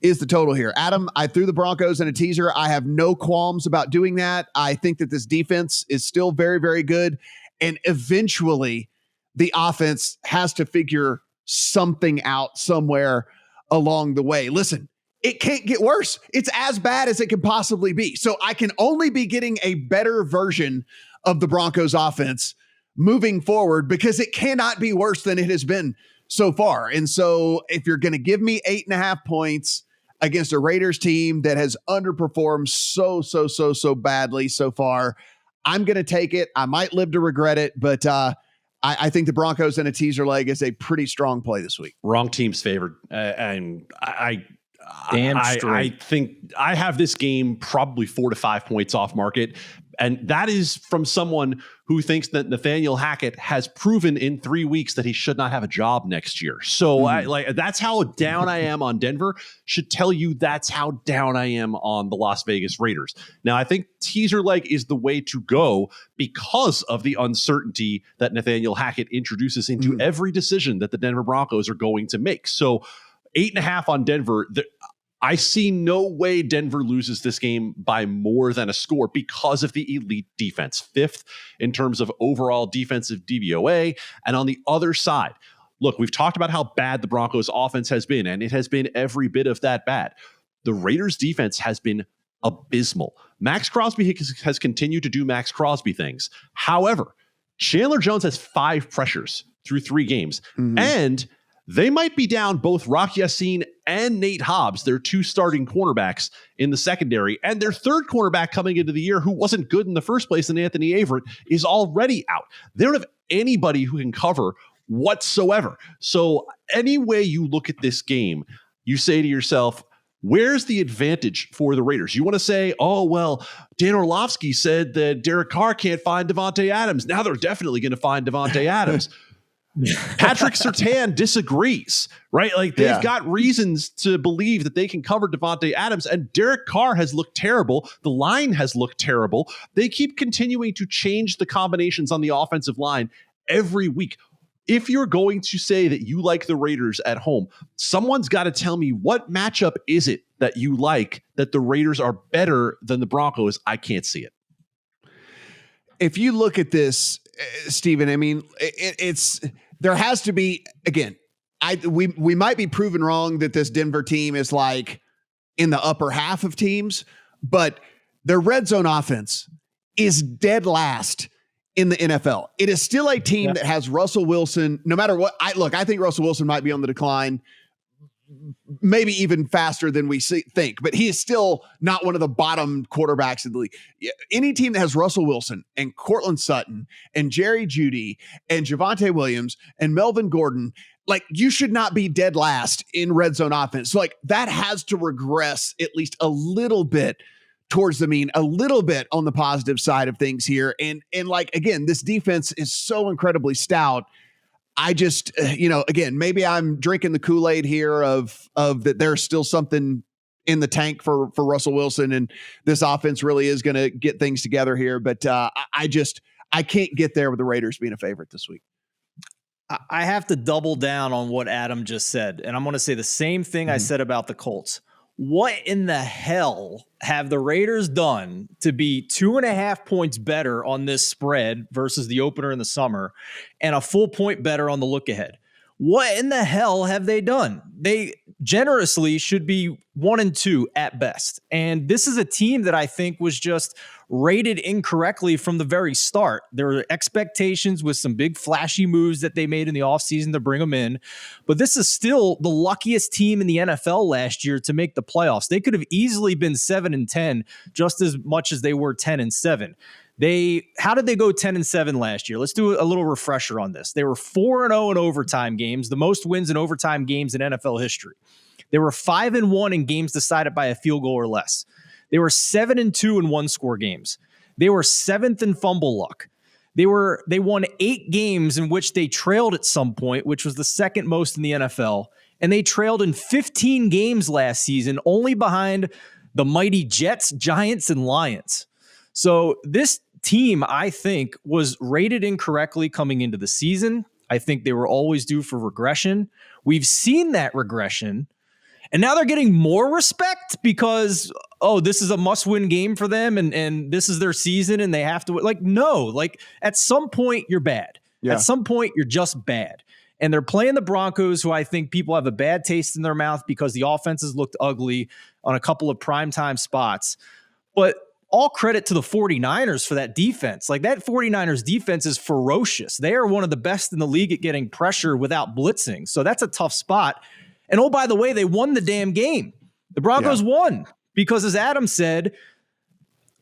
is the total here. Adam, I threw the Broncos in a teaser. I have no qualms about doing that. I think that this defense is still very, very good. And eventually the offense has to figure something out somewhere along the way. Listen, it can't get worse. It's as bad as it can possibly be. So I can only be getting a better version of the Broncos offense moving forward, because it cannot be worse than it has been so far. And so if you're going to give me 8.5 points against a Raiders team that has underperformed so badly so far, I'm going to take it. I might live to regret it, but I think the Broncos in a teaser leg is a pretty strong play this week. Wrong team's favored. And I Damn straight. I think I have this game probably 4 to 5 points off market. And that is from someone who thinks that Nathaniel Hackett has proven in 3 weeks that he should not have a job next year. So that's how down I am on Denver. Should tell you that's how down I am on the Las Vegas Raiders. Now, I think teaser leg is the way to go because of the uncertainty that Nathaniel Hackett introduces into every decision that the Denver Broncos are going to make. So 8.5 on Denver. I see no way Denver loses this game by more than a score because of the elite defense. 5th in terms of overall defensive DVOA. And on the other side, look, we've talked about how bad the Broncos offense has been, and it has been every bit of that bad. The Raiders defense has been abysmal. Max Crosby has continued to do Max Crosby things. However, Chandler Jones has 5 pressures through 3 games. And they might be down both Rock Yassin and Nate Hobbs, their 2 starting cornerbacks in the secondary, and their 3rd cornerback coming into the year who wasn't good in the first place, and Anthony Averett is already out. They don't have anybody who can cover whatsoever. So any way you look at this game, you say to yourself, where's the advantage for the Raiders? You want to say, oh, well, Dan Orlovsky said that Derek Carr can't find Davante Adams. Now they're definitely going to find Davante Adams. Patrick Surtain disagrees, right? Like they've got reasons to believe that they can cover Davante Adams, and Derek Carr has looked terrible. The line has looked terrible. They keep continuing to change the combinations on the offensive line every week. If you're going to say that you like the Raiders at home, someone's got to tell me what matchup is it that you like that the Raiders are better than the Broncos. I can't see it. If you look at this, Stephen, I mean, it's there has to be, again, we might be proven wrong that this Denver team is like in the upper half of teams, but their red zone offense is dead last in the NFL. It is still a team that has Russell Wilson, no matter what. I think Russell Wilson might be on the decline, maybe even faster than we think, but he is still not one of the bottom quarterbacks in the league. Any team that has Russell Wilson and Cortland Sutton and Jerry Jeudy and Javonte Williams and Melvin Gordon, like you should not be dead last in red zone offense. So like that has to regress at least a little bit towards the mean, a little bit on the positive side of things here. And like, again, this defense is so incredibly stout. I just, again, maybe I'm drinking the Kool-Aid here of that there's still something in the tank for Russell Wilson, and this offense really is going to get things together here. But I can't get there with the Raiders being a favorite this week. I have to double down on what Adam just said, and I'm going to say the same thing I said about the Colts. What in the hell have the Raiders done to be 2.5 points better on this spread versus the opener in the summer and a full point better on the look ahead? What in the hell have they done? They generously should be 1-2 at best. And this is a team that I think was just rated incorrectly from the very start. There were expectations with some big flashy moves that they made in the offseason to bring them in. But this is still the luckiest team in the NFL last year to make the playoffs. They could have easily been 7-10 just as much as they were 10-7. How did they go 10-7 last year? Let's do a little refresher on this. They were 4-0 in overtime games, the most wins in overtime games in NFL history. They were 5-1 in games decided by a field goal or less. They were 7-2 in one-score games. They were 7th in fumble luck. They won 8 games in which they trailed at some point, which was the second most in the NFL. And they trailed in 15 games last season, only behind the mighty Jets, Giants, and Lions. So this team, I think, was rated incorrectly coming into the season. I think they were always due for regression. We've seen that regression, and now they're getting more respect because, this is a must-win game for them, and this is their season, and they have to win. Like, no, like at some point you're bad. Yeah. At some point you're just bad. And they're playing the Broncos, who I think people have a bad taste in their mouth because the offenses looked ugly on a couple of primetime spots. But all credit to the 49ers for that defense. Like that 49ers defense is ferocious. They are one of the best in the league at getting pressure without blitzing. So that's a tough spot. And oh, by the way, they won the damn game. The Broncos won because, as Adam said,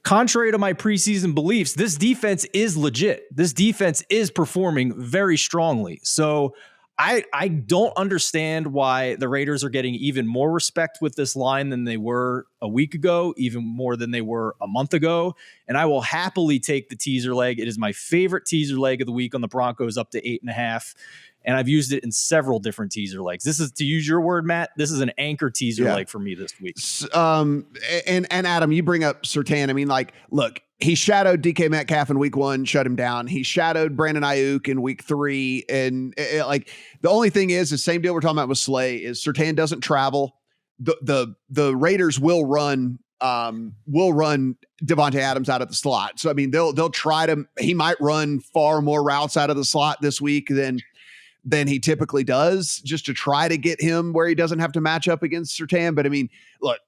contrary to my preseason beliefs, this defense is legit. This defense is performing very strongly. So I don't understand why the Raiders are getting even more respect with this line than they were a week ago, even more than they were a month ago. And I will happily take the teaser leg. It is my favorite teaser leg of the week on the Broncos, up to 8.5. And I've used it in several different teaser legs. This is, to use your word, Matt, this is an anchor teaser leg for me this week. And Adam, you bring up Surtain. I mean, like, look, he shadowed DK Metcalf in week 1, shut him down. He shadowed Brandon Ayuk in week 3. And like, the only thing is the same deal we're talking about with Slay is Surtain doesn't travel. The Raiders will run Devontae Adams out of the slot. So, I mean, they'll try to, he might run far more routes out of the slot this week than he typically does, just to try to get him where he doesn't have to match up against Surtain. But I mean, look,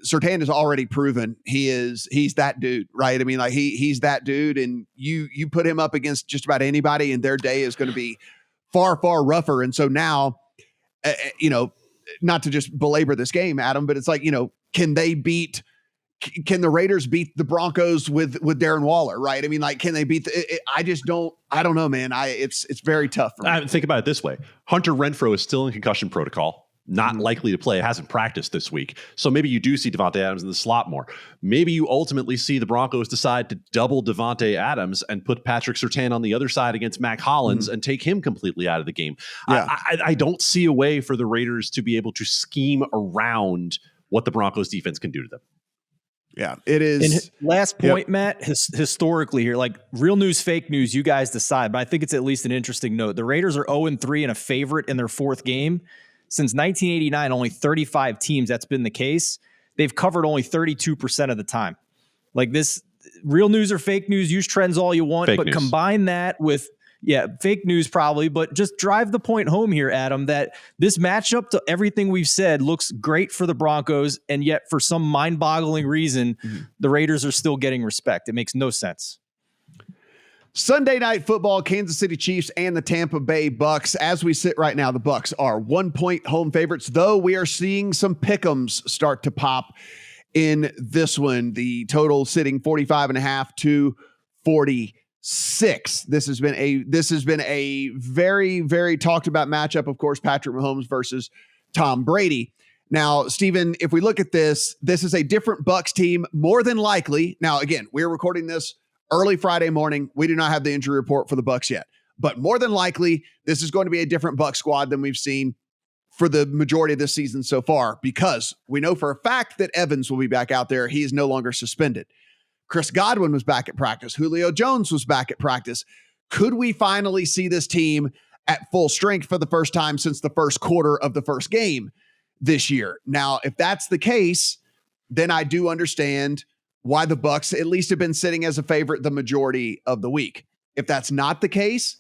Surtain has already proven he's that dude, right? I mean, like he's that dude, and you put him up against just about anybody, and their day is going to be far, far rougher. And so now, not to just belabor this game, Adam, but it's like, can the Raiders beat the Broncos with Darren Waller, right? I mean, like, can they beat I don't know, man. It's very tough for me. Think about it this way. Hunter Renfrow is still in concussion protocol, not likely to play, hasn't practiced this week. So maybe you do see Devontae Adams in the slot more. Maybe you ultimately see the Broncos decide to double Devontae Adams and put Patrick Surtain on the other side against Mac Hollins and take him completely out of the game. Yeah. I don't see a way for the Raiders to be able to scheme around what the Broncos defense can do to them. Yeah, it is. And last point, Matt, historically here, like, real news, fake news, you guys decide. But I think it's at least an interesting note. The Raiders are 0-3 and a favorite in their 4th game. Since 1989, only 35 teams that's been the case. They've covered only 32% of the time. Like, this, real news or fake news, use trends all you want, but combine that with, fake news probably, but just drive the point home here, Adam, that this matchup, to everything we've said, looks great for the Broncos, and yet for some mind-boggling reason, the Raiders are still getting respect. It makes no sense. Sunday Night Football, Kansas City Chiefs and the Tampa Bay Bucs. As we sit right now, the Bucs are 1-point home favorites, though we are seeing some pick'ems start to pop in this one. The total sitting 45.5 to 46. This has been a very, very talked about matchup. Of course, Patrick Mahomes versus Tom Brady. Now, Steven, if we look at this is a different Bucs team, more than likely. Now, again, we're recording this early Friday morning. We do not have the injury report for the Bucs yet, but more than likely, this is going to be a different Bucs squad than we've seen for the majority of this season so far, because we know for a fact that Evans will be back out there. He is no longer suspended. Chris Godwin was back at practice. Julio Jones was back at practice. Could we finally see this team at full strength for the first time since the first quarter of the first game this year? Now, if that's the case, then I do understand why the Bucs at least have been sitting as a favorite the majority of the week. If that's not the case,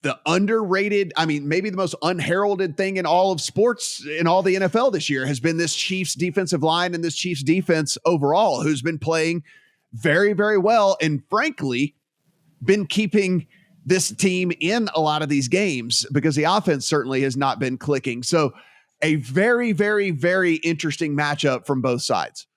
the underrated, I mean, maybe the most unheralded thing in all of sports, in all the NFL this year, has been this Chiefs defensive line and this Chiefs defense overall, who's been playing very, very well, and frankly, been keeping this team in a lot of these games because the offense certainly has not been clicking. So a very, very, very interesting matchup from both sides.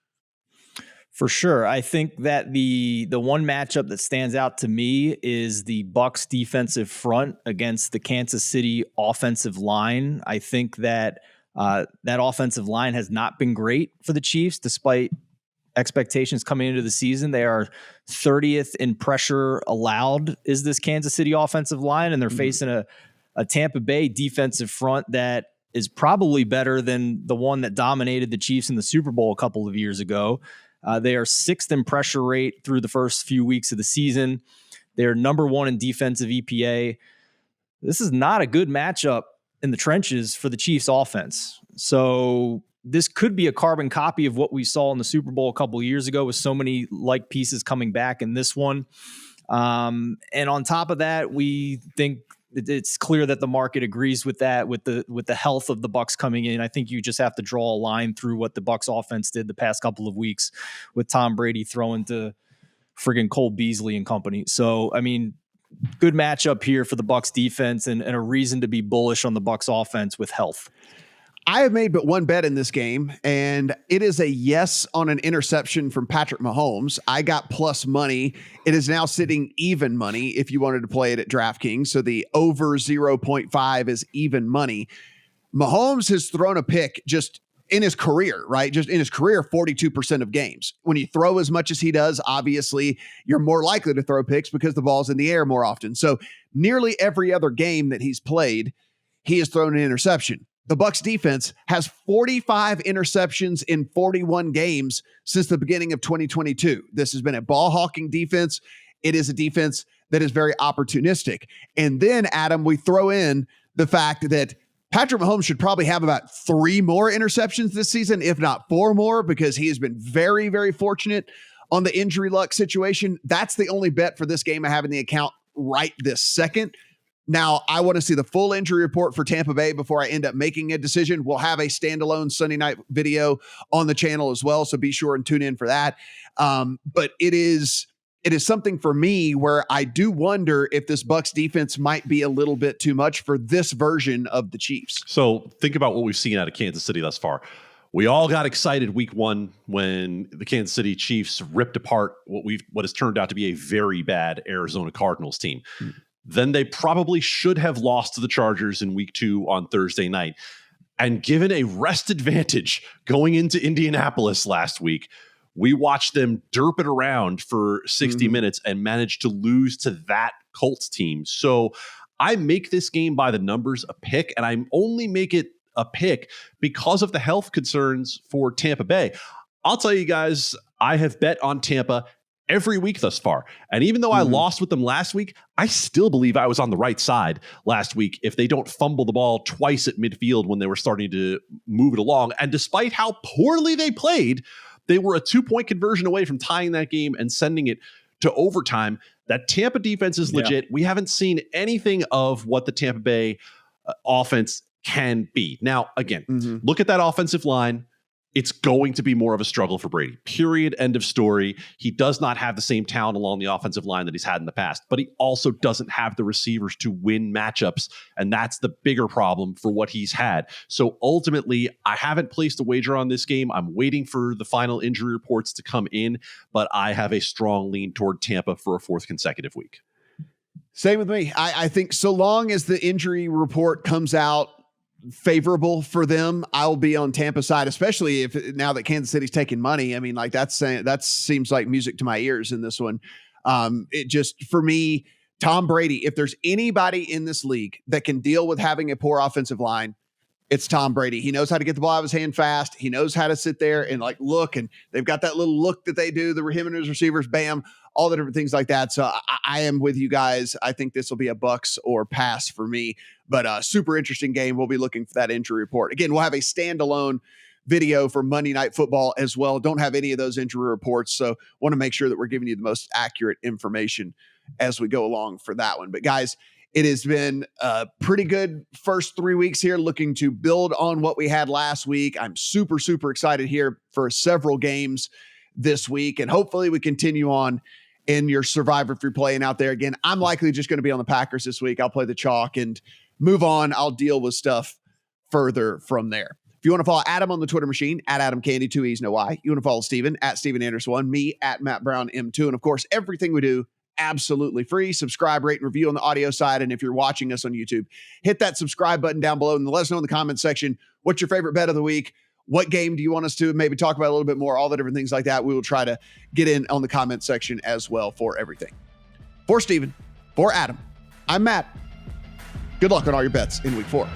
For sure. I think that the one matchup that stands out to me is the Bucs defensive front against the Kansas City offensive line. I think that that offensive line has not been great for the Chiefs, despite expectations coming into the season. They are 30th in pressure allowed is this Kansas City offensive line, and they're facing a Tampa Bay defensive front that is probably better than the one that dominated the Chiefs in the Super Bowl a couple of years ago. They are 6th in pressure rate through the first few weeks of the season. They are number 1 in defensive EPA. This is not a good matchup in the trenches for the Chiefs offense. So this could be a carbon copy of what we saw in the Super Bowl a couple of years ago, with so many like pieces coming back in this one. And on top of that, we think it's clear that the market agrees with that, with the health of the Bucs coming in. I think you just have to draw a line through what the Bucs offense did the past couple of weeks with Tom Brady throwing to friggin' Cole Beasley and company. So, I mean, good matchup here for the Bucs defense, and a reason to be bullish on the Bucs offense with health. I have made but one bet in this game, and it is a yes on an interception from Patrick Mahomes. I got plus money. It is now sitting even money if you wanted to play it at DraftKings. So the over 0.5 is even money. Mahomes has thrown a pick just in his career, right? Just in his career, 42% of games. When you throw as much as he does, obviously you're more likely to throw picks because the ball's in the air more often. So nearly every other game that he's played, he has thrown an interception. The Bucs defense has 45 interceptions in 41 games since the beginning of 2022. This has been a ball hawking defense. It is a defense that is very opportunistic. And then, Adam, we throw in the fact that Patrick Mahomes should probably have about 3 more interceptions this season, if not 4 more, because he has been very, very fortunate on the injury luck situation. That's the only bet for this game I have in the account right this second. Now, I want to see the full injury report for Tampa Bay before I end up making a decision. We'll have a standalone Sunday night video on the channel as well, so be sure and tune in for that. But it is something for me where I do wonder if this Bucs defense might be a little bit too much for this version of the Chiefs. So think about what we've seen out of Kansas City thus far. We all got excited week 1 when the Kansas City Chiefs ripped apart what has turned out to be a very bad Arizona Cardinals team. Then they probably should have lost to the Chargers in week 2 on Thursday night. And given a rest advantage going into Indianapolis last week, we watched them derp it around for 60 minutes and managed to lose to that Colts team. So I make this game by the numbers a pick, and I only make it a pick because of the health concerns for Tampa Bay. I'll tell you guys, I have bet on Tampa every week thus far. And even though I lost with them last week, I still believe I was on the right side last week if they don't fumble the ball twice at midfield when they were starting to move it along. And despite how poorly they played, they were a 2-point conversion away from tying that game and sending it to overtime. That Tampa defense is legit. We haven't seen anything of what the Tampa Bay offense can be. Now, again, look at that offensive line. It's going to be more of a struggle for Brady. Period. End of story. He does not have the same talent along the offensive line that he's had in the past, but he also doesn't have the receivers to win matchups. And that's the bigger problem for what he's had. So ultimately, I haven't placed a wager on this game. I'm waiting for the final injury reports to come in, but I have a strong lean toward Tampa for a 4th consecutive week. Same with me. I think so long as the injury report comes out favorable for them, I'll be on Tampa side, especially if now that Kansas City's taking money. I mean, like that seems like music to my ears in this one. It just, for me, Tom Brady, if there's anybody in this league that can deal with having a poor offensive line, it's Tom Brady. He knows how to get the ball out of his hand fast. He knows how to sit there and like look, and they've got that little look that they do, him and his receivers, bam, all the different things like that. So I am with you guys. I think this will be a Bucs or pass for me, but a super interesting game. We'll be looking for that injury report. Again, we'll have a standalone video for Monday Night Football as well. Don't have any of those injury reports, so want to make sure that we're giving you the most accurate information as we go along for that one. But guys, it has been a pretty good first 3 weeks here, looking to build on what we had last week. I'm super, super excited here for several games this week, and hopefully we continue on in your Survivor if you're playing out there. Again, I'm likely just going to be on the Packers this week. I'll play the chalk and move on. I'll deal with stuff further from there. If you want to follow Adam on the Twitter machine, at Adam Candee, 2 E's, no Y. You want to follow Steven, at Steven Andress 1, me, at Matt Brown M2. And of course, everything we do, absolutely free. Subscribe, rate, and review on the audio side. And if you're watching us on YouTube, hit that subscribe button down below and let us know in the comment section what's your favorite bet of the week. What game do you want us to maybe talk about a little bit more? All the different things like that. We will try to get in on the comment section as well for everything. For Steven, for Adam, I'm Matt. Good luck on all your bets in week 4.